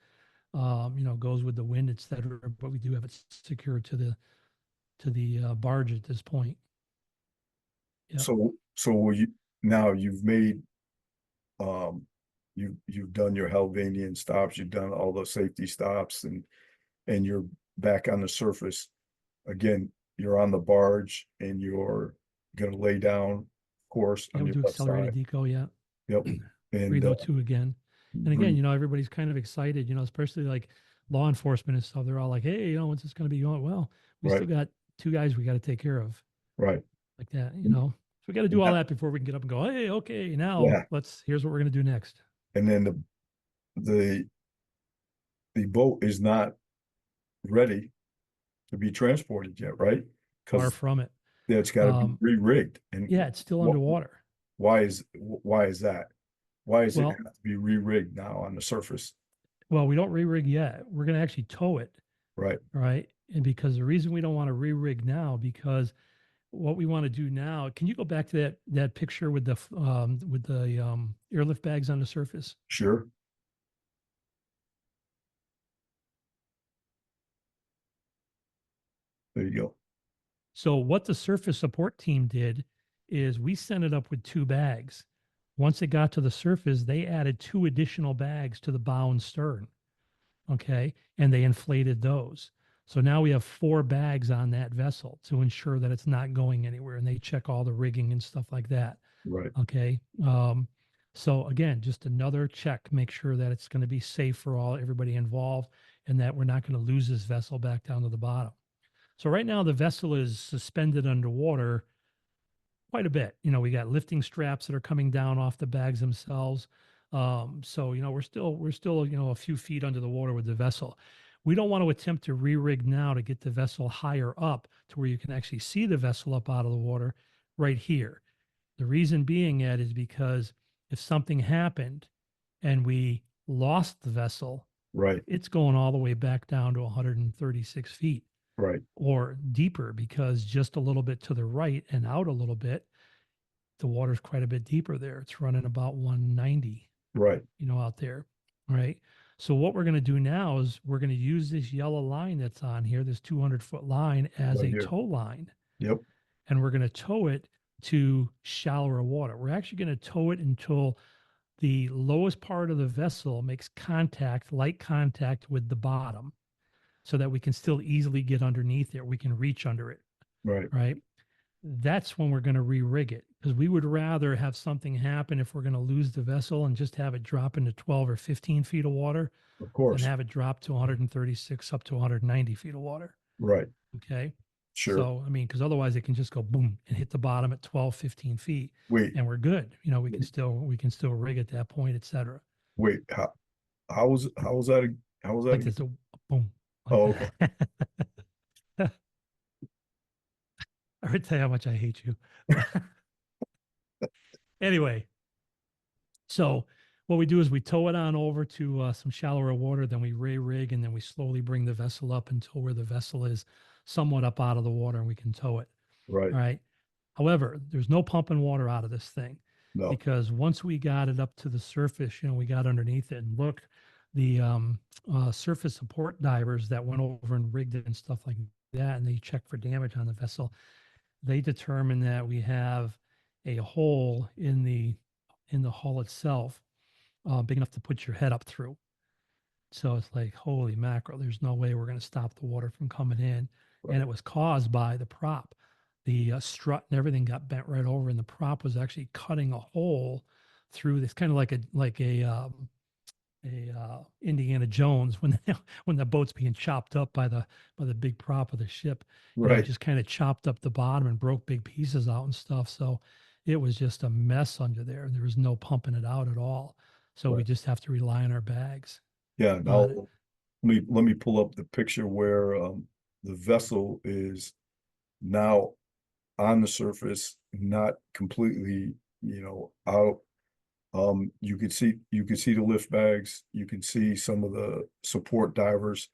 goes with the wind, et cetera. But we do have it secured to the barge at this point. Yeah. so you've made, um, you've done your Helvanian stops, you've done all the safety stops, and you're back on the surface. Again, you're on the barge and you're gonna lay down, of course, Yeah, on we your do left accelerated side. deco, yeah. Yep. And 302 again. And again, breathe. you know, everybody's kind of excited, you know, especially like law enforcement and stuff. They're all like, hey, you know, when's this going to be going? Well, we Right, still got 2 guys we got to take care of right. like that, you know. So we got to do all that before we can get up and go, hey, okay, now Yeah. here's what we're going to do next. And then the the boat is not ready to be transported yet, right? Far Because from it. it's got to be Um, re-rigged. And yeah, it's still what, underwater. why is that? Why is it Well, have to be re-rigged now on the surface? well, we don't re-rig yet. We're going to actually tow it, Right, right? And because the reason we don't want to re-rig now, because what we want to do now, can you go back to that picture with the airlift bags on the surface? sure. There you go. So what the surface support team did is we sent it up with 2 bags. Once it got to the surface, they added 2 additional bags to the bow and stern. Okay. And they inflated those. So now we have 4 bags on that vessel to ensure that it's not going anywhere. And they check all the rigging and stuff like that. Right, Okay. So again, just another check, make sure that it's going to be safe for everybody involved and that we're not going to lose this vessel back down to the bottom. So right now the vessel is suspended underwater quite a bit. You know, we got lifting straps that are coming down off the bags themselves. So you know, we're still you know a few feet under the water with the vessel. We don't want to attempt to re-rig now to get the vessel higher up to where you can actually see the vessel up out of the water right here. The reason being, Ed, is because if something happened and we lost the vessel, right, it's going all the way back down to 136 feet right, or deeper because just a little bit to the right and out a little bit, the water's quite a bit deeper there. It's running about 190, right. you know, out there. Right. So what we're going to do now is we're going to use this yellow line that's on here, this 200-foot line as Right a here. tow line. Yep, And we're going to tow it to shallower water. We're actually going to tow it until the lowest part of the vessel makes light contact with the bottom so that we can still easily get underneath there. We can reach under it, right, right? That's when we're going to re-rig it because we would rather have something happen if we're going to lose the vessel and just have it drop into 12 or 15 feet of water of than course. have it drop to 136 up to 190 feet of water. Right, Okay. sure. So, I mean, because otherwise it can just go boom and hit the bottom at 12, 15 feet Wait, and we're good. You know, we can still rig at that point, et cetera. wait, how was that? How was that Like again? this, boom. Like Oh, okay. that. I would tell you how much I hate you. Anyway, so what we do is we tow it on over to some shallower water, then we rig, and then we slowly bring the vessel up until where the vessel is somewhat up out of the water and we can tow it. Right. All right. However, there's no pumping water out of this thing No, because once we got it up to the surface, you know, we got underneath it and look, the surface support divers that went over and rigged it and stuff like that, and they checked for damage on the vessel. They determined that we have a hole in the hull itself, big enough to put your head up through. So it's like, holy mackerel, there's no way we're going to stop the water from coming in. right, And it was caused by the prop. The strut and everything got bent right over, and the prop was actually cutting a hole through this, kind of like a Indiana Jones when when the boat's being chopped up by the big prop of the ship. You know, it right, just kind of chopped up the bottom and broke big pieces out and stuff. So it was just a mess under there. There was no pumping it out at all. So we right. just have to rely on our bags Yeah, on now it. let me pull up the picture where the vessel is now on the surface, not completely, out. You can see the lift bags, you can see some of the support divers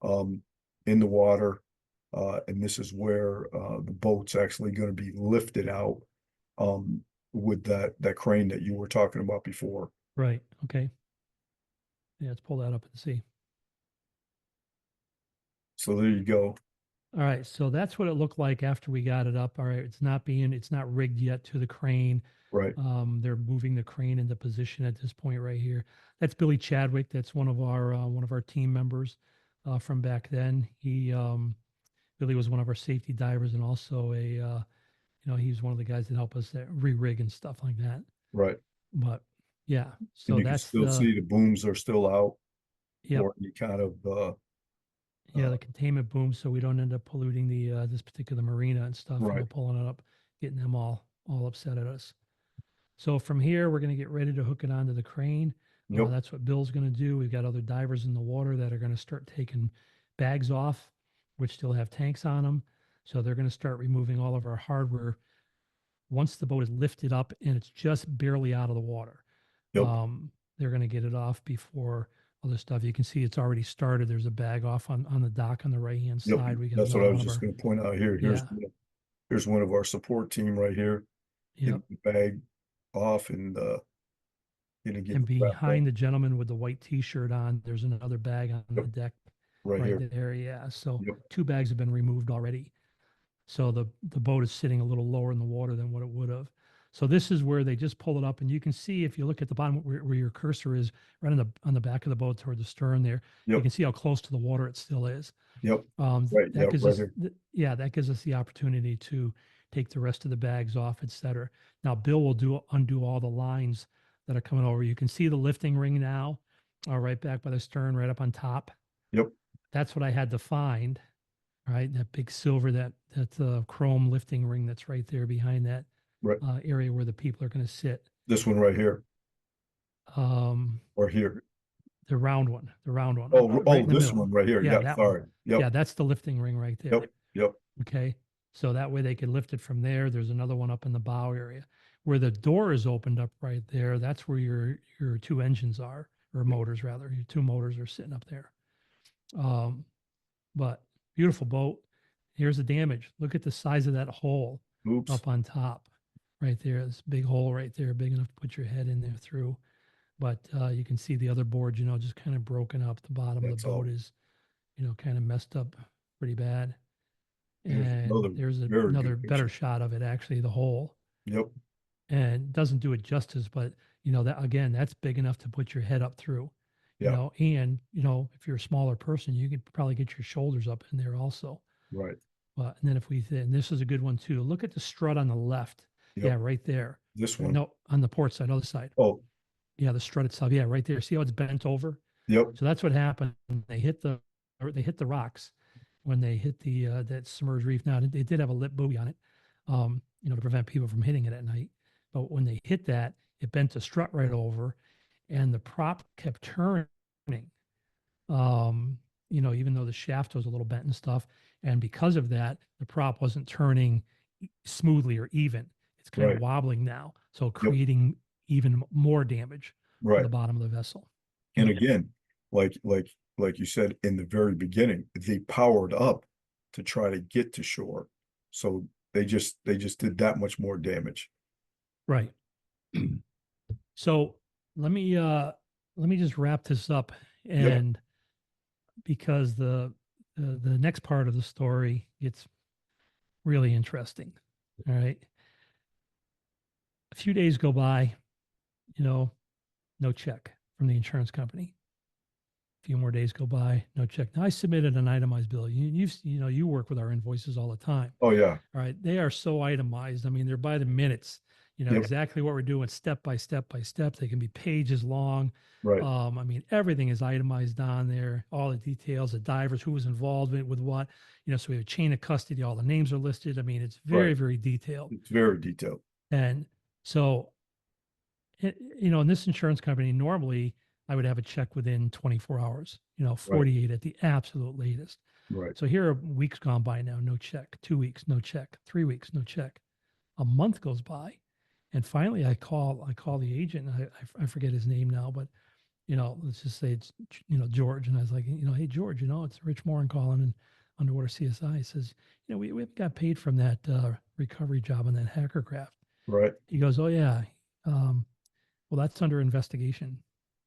um in the water. And this is where the boat's actually going to be lifted out um with that crane that you were talking about before. Right. Okay. Yeah, let's pull that up and see. So there you go. All right, so that's what it looked like after we got it up. All right, it's not rigged yet to the crane. Right. They're moving the crane into position at this point right here. That's Billy Chadwick. That's one of our team members from back then. Billy was one of our safety divers and also he's one of the guys that help us re-rig and stuff like that. Right. But yeah, And so you can that's still see the booms are still out yep. for any kind of, Yeah, the containment boom, so we don't end up polluting the this particular marina and stuff. Right. Pulling it up, getting them all upset at us. So from here, we're going to get ready to hook it onto the crane. Yep. That's what Bill's going to do. We've got other divers in the water that are going to start taking bags off, which still have tanks on them. So they're going to start removing all of our hardware once the boat is lifted up and it's just barely out of the water. Yep. They're going to get it off before other stuff. You can see it's already started. There's a bag off on the dock on the right-hand Yep. side. We got That's what I another was one of just our, going to point out here. Yeah. Here's one of our support team right here. Yep. Getting the bag off and gonna get And the wrap behind back the gentleman with the white T-shirt on, there's another bag on the Yep. deck right here. there. Yeah. So Yep. 2 bags have been removed already. So the boat is sitting a little lower in the water than what it would have. So this is where they just pull it up, and you can see if you look at the bottom where your cursor is, right on the back of the boat toward the stern there, you Yep. can see how close to the water it still is. Yep. Right. That Yep. gives Right us, here. that gives us the opportunity to take the rest of the bags off, et cetera. Now Bill will undo all the lines that are coming over. You can see the lifting ring now, right back by the stern, right up on top. Yep. That's what I had to find. Right, that big silver, that chrome lifting ring that's right there behind that Right. area where the people are going to sit. This one right here Um, or here. the round one. Oh, right in the this middle. one right here. Yeah, Yeah. that Sorry. one. Yep. Yeah, that's the lifting ring right there. Yep. Yep. Okay, so that way they can lift it from there. There's another one up in the bow area where the door is opened up right there. That's where your 2 engines are, or motors rather. Your 2 motors are sitting up there. But beautiful boat. Here's the damage. Look at the size of that hole Oops. up on top right there. This big hole right there, big enough to put your head in there through. But you can see the other board, just kind of broken up. The bottom of the boat is, kind of messed up pretty bad. And there's another better shot of it, actually, the hole. Yep. And doesn't do it justice, but that again, that's big enough to put your head up through. Yeah. And if you're a smaller person, you could probably get your shoulders up in there also. Right. And then and this is a good one too. Look at the strut on the left. Yep. Yeah, right there. This one. No, on the port side, other side. Oh. Yeah, the strut itself. Yeah, right there. See how it's bent over? Yep. So that's what happened. They hit the rocks when they hit that submerged reef. Now they did have a lip buoy on it, to prevent people from hitting it at night. But when they hit that, it bent the strut right over, and the prop kept turning. Even though the shaft was a little bent and stuff. And because of that, the prop wasn't turning smoothly or even. It's kind of wobbling now. So creating even more damage to the bottom of the vessel. And again, like you said in the very beginning, they powered up to try to get to shore. So they just did that much more damage. Right. So let me just wrap this up, and because the next part of the story gets really interesting. All right. A few days go by, no check from the insurance company. A few more days go by, no check. Now I submitted an itemized bill. You work with our invoices all the time. Oh yeah. All right. They are so itemized. I mean, they're by the minutes. Exactly what we're doing, step by step by step. They can be pages long. Right. I mean, everything is itemized on there, all the details, the divers, who was involved with what, so we have a chain of custody, all the names are listed. I mean, it's very, very detailed. It's very detailed. And so, in this insurance company, normally I would have a check within 24 hours, 48 at the absolute latest. Right. So here are weeks gone by now, no check, 2 weeks, no check, 3 weeks, no check. A month goes by. And finally I call the agent. I forget his name now, but let's just say it's George. And I was like, hey George, it's Rich Morin calling in Underwater CSI. He says, we got paid from that recovery job on that hacker craft. Right. He goes, oh yeah, well that's under investigation.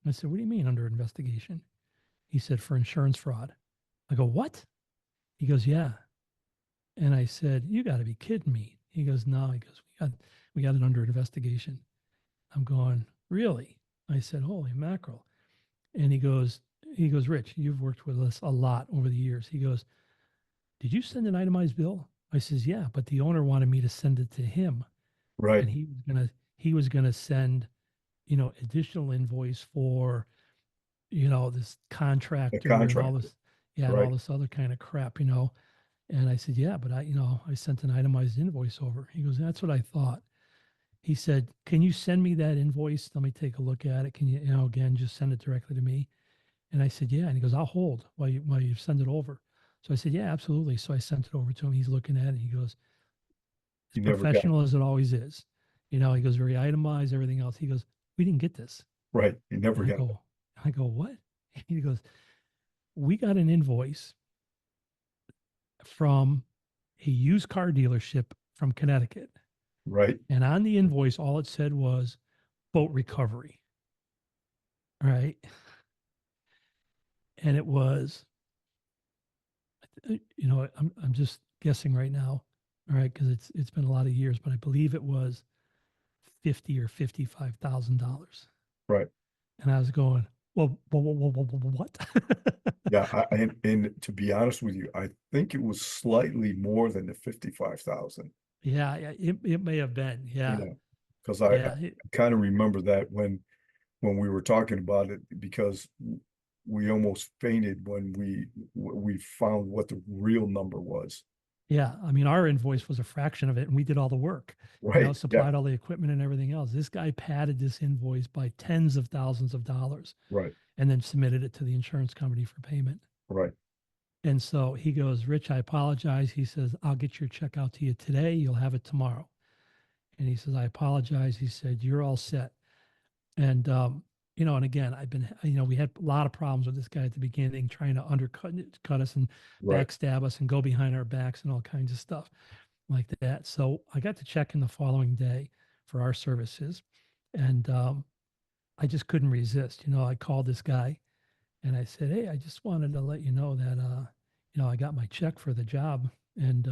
And I said, what do you mean under investigation? He said, for insurance fraud. I go, what? He goes, yeah. And I said, "You got to be kidding me." He goes, "No." He goes, we got it under investigation." I'm going, "Really?" I said, "Holy mackerel." And he goes, "Rich, you've worked with us a lot over the years." He goes, "Did you send an itemized bill?" I says, "Yeah, but the owner wanted me to send it to him, Right. and he was gonna send, additional invoice for, this The contractor and all contractor. this, yeah, and all Right. this other kind of crap." And I said, "Yeah, but I sent an itemized invoice over." He goes, "That's what I thought." He said, "Can you send me that invoice? Let me take a look at it. Can you, again, just send it directly to me?" And I said, "Yeah." And he goes, "I'll hold while you send it over." So I said, "Yeah, absolutely." So I sent it over to him. He's looking at it. He goes, "As You never got it. professional as it always is." He goes, "Very itemized, everything else." He goes, "We didn't get this." Right. You never And I got it. go, "What?" He goes, "We got an invoice from a used car dealership from Connecticut. Right. And on the invoice, all it said was boat recovery." All right. And it was, I'm just guessing right now. All right. Because it's been a lot of years, but I believe it was 50 or $55,000. Right. And I was going, well, what? Yeah. And to be honest with you, I think it was slightly more than the 55,000. Yeah, yeah, it may have been. Yeah. Yeah. Because I Yeah. kind of remember that when we were talking about it, because we almost fainted when we found what the real number was. Yeah. I mean, our invoice was a fraction of it and we did all the work, Right. Yeah. supplied all the equipment and everything else. This guy padded this invoice by tens of thousands of dollars Right. and then submitted it to the insurance company for payment. Right. And so he goes, "Rich, I apologize." He says, "I'll get your check out to you today. You'll have it tomorrow." And he says, "I apologize." He said, "You're all set." And, and again, we had a lot of problems with this guy at the beginning, trying to cut us and Right. backstab us and go behind our backs and all kinds of stuff like that. So I got to check in the following day for our services. And I just couldn't resist. I called this guy and I said, "Hey, I just wanted to let you know that, I got my check for the job and,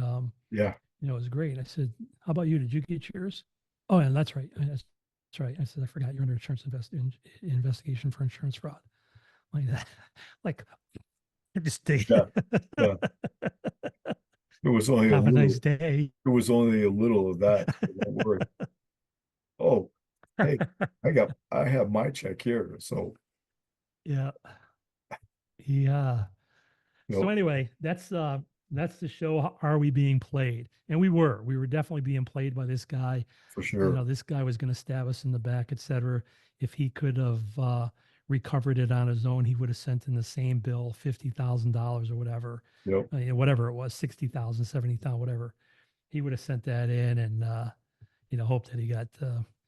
Yeah. it was great." I said, "How about you? Did you get yours?" "Oh, yeah, that's right. That's right." I said, "I forgot you're under investigation for insurance fraud." Like that. Like, just day. Yeah. Yeah. It was only a Have a little, nice day. it was only a little of that. So don't worry. Oh, hey, I have my check here. So, Yeah. Yeah. you So know, anyway, that's the show. Are we being played? And we were definitely being played by this guy. for sure. This guy was going to stab us in the back, etc. If he could have recovered it on his own, he would have sent in the same bill, $50,000 or whatever, Yep. whatever it was, 60,000, 70,000, whatever. He would have sent that in and hoped that he got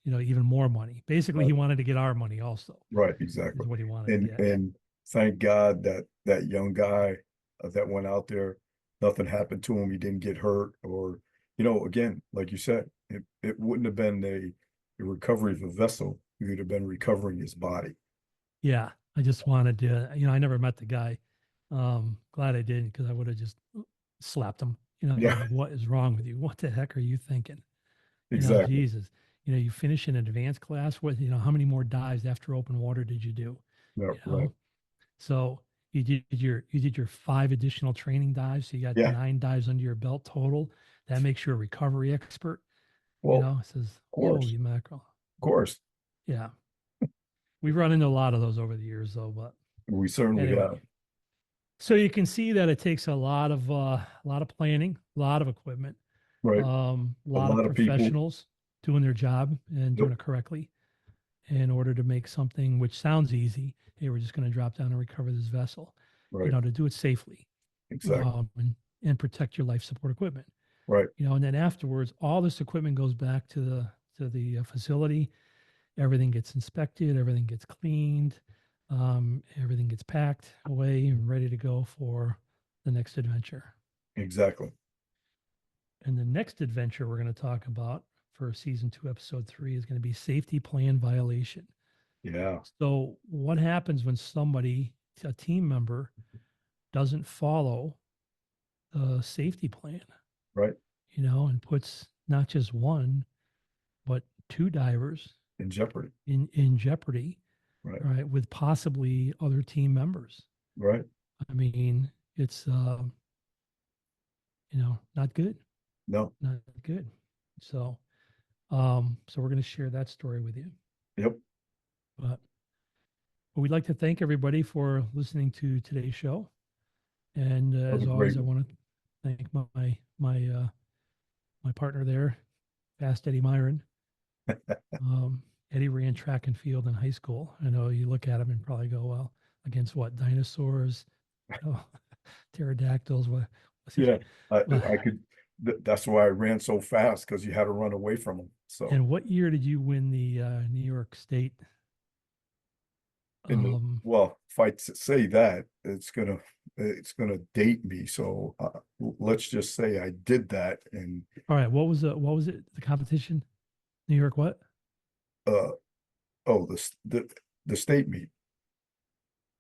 even more money. Basically, Right. he wanted to get our money also, Right. is Exactly. what he wanted to And get. and thank God that that young guy that went out there, nothing happened to him. He didn't get hurt, or again, like you said, it wouldn't have been a recovery of a vessel. You would have been recovering his body. Yeah, I just wanted to. I never met the guy. Glad I didn't because I would have just slapped him. Yeah. Like, what is wrong with you? What the heck are you thinking? Exactly. Jesus. You finish an advanced class. What, how many more dives after open water did you do? Yeah. You Right. know, so you did your 5 additional training dives. So you got Yeah. 9 dives under your belt total. That makes you a recovery expert. Well, It says, of course, holy mackerel. of course, Yeah. We've run into a lot of those over the years though, but we certainly anyway. have. So you can see that it takes a lot of planning, a lot of equipment, Right. a A lot of lot of people. professionals doing their job and Yep. doing it correctly in order to make something which sounds easy. Hey, we're just going to drop down and recover this vessel, Right. to do it safely, Exactly. and protect your life support equipment. Right. And then afterwards, all this equipment goes back to the facility. Everything gets inspected, everything gets cleaned, everything gets packed away and ready to go for the next adventure. Exactly. And the next adventure we're going to talk about for season 2, episode 3 is going to be safety plan violation. Yeah. So, what happens when somebody, a team member, doesn't follow the safety plan? Right. and puts not just one, but two divers In jeopardy. in jeopardy, Right. right, with possibly other team members. Right. I mean, it's not good, No. not good. So, so we're going to share that story with you. Yep. But we'd like to thank everybody for listening to today's show. And That was as a always, great I want to thank my partner there, Fast Eddie Myron. Eddie ran track and field in high school. I know you look at him and probably go, well, against what, dinosaurs, pterodactyls? What was he? Yeah. I Well, could. That's why I ran so fast, because you had to run away from them. So and what year did you win the New York State? well, if I say that, it's gonna date me. So let's just say I did that, and All right, what was it? The competition? New York what? uh oh, the state meet.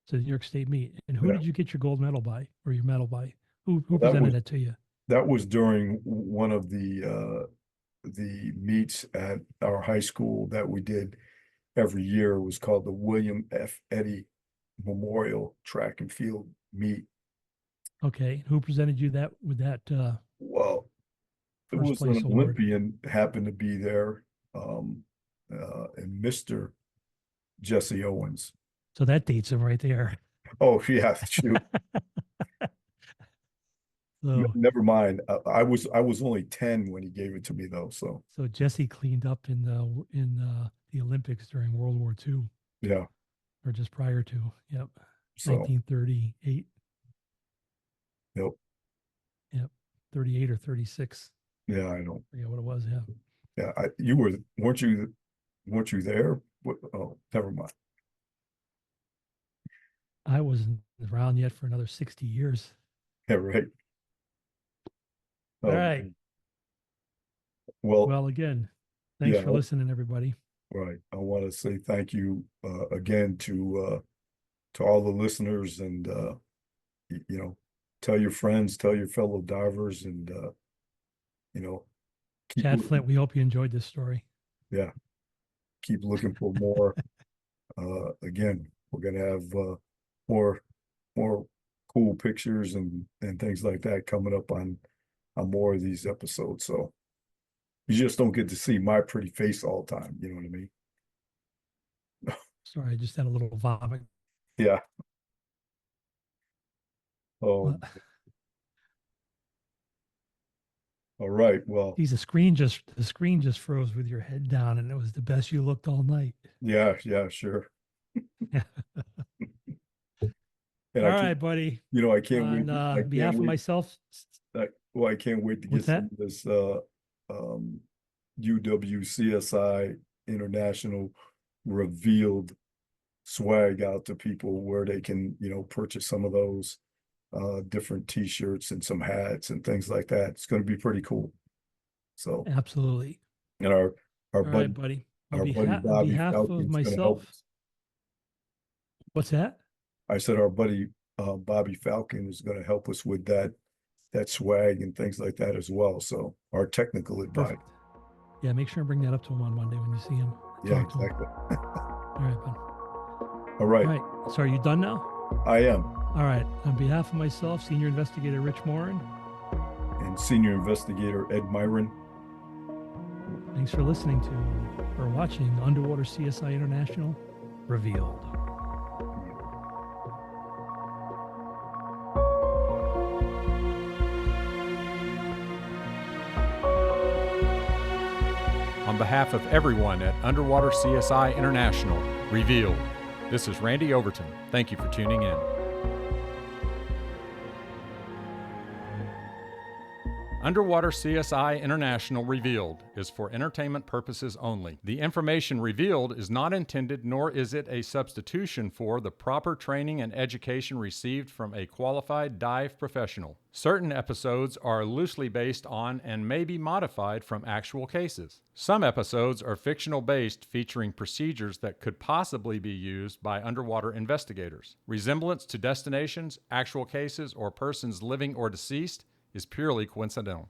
So the New York State meet. And who Yeah. did you get your gold medal by, or your medal by? Who Well, that presented was it to you? that was during one of the meets at our high school that we did every year. It was called the William F. Eddy Memorial Track and Field Meet. Okay, who presented you that with that Well, it first was an place award? Olympian happened to be there, and Mr. Jesse Owens. So that dates him right there. Oh yeah, shoot. So Never mind. I was only 10 when he gave it to me though. So Jesse cleaned up in the Olympics during World War II, yeah. or just prior to. Yep, So 1938. yep. Yep, 38 or 36. Yeah, I know. I forget what it was. Yeah. Yeah, weren't you there? Oh, never mind. I wasn't around yet for another 60 years. Yeah, right. All right. Well, Well, again, thanks yeah, for listening, everybody. right. I want to say thank you again to all the listeners, and tell your friends, tell your fellow divers, and keep Chad looking, Flint, we hope you enjoyed this story. yeah, keep looking for more. Again, we're gonna have more cool pictures and things like that coming up on more of these episodes. So you just don't get to see my pretty face all the time. You know what I mean? Sorry, I just had a little vomit. Yeah. Oh, Well, all right. Well, geez, the screen just froze with your head down, and it was the best you looked all night. yeah, sure. And All right, buddy. I can't wait. On I can't behalf of wait. myself, I can't wait to get What's that? some of this UWCSI International revealed swag out to people, where they can, purchase some of those different t-shirts and some hats and things like that. It's going to be pretty cool. So, absolutely. and our All buddy, right, buddy. On buddy on Bobby behalf Falcon's of gonna help myself, us. what's that? I said our buddy Bobby Falcon is going to help us with that swag and things like that as well. So our technical advisor. Perfect. Yeah, make sure and bring that up to him on Monday when you see him. Yeah, Talk to him. exactly. All right, bud. All right. All right. So are you done now? I am. All right. On behalf of myself, Senior Investigator Rich Morin. And Senior Investigator Ed Myron. Thanks for listening to or watching Underwater CSI International Revealed. On behalf of everyone at Underwater CSI International, Revealed, this is Randy Overton. Thank you for tuning in. Underwater CSI International Revealed is for entertainment purposes only. The information revealed is not intended, nor is it a substitution for the proper training and education received from a qualified dive professional. Certain episodes are loosely based on and may be modified from actual cases. Some episodes are fictional based, featuring procedures that could possibly be used by underwater investigators. Resemblance to destinations, actual cases, or persons living or deceased is purely coincidental.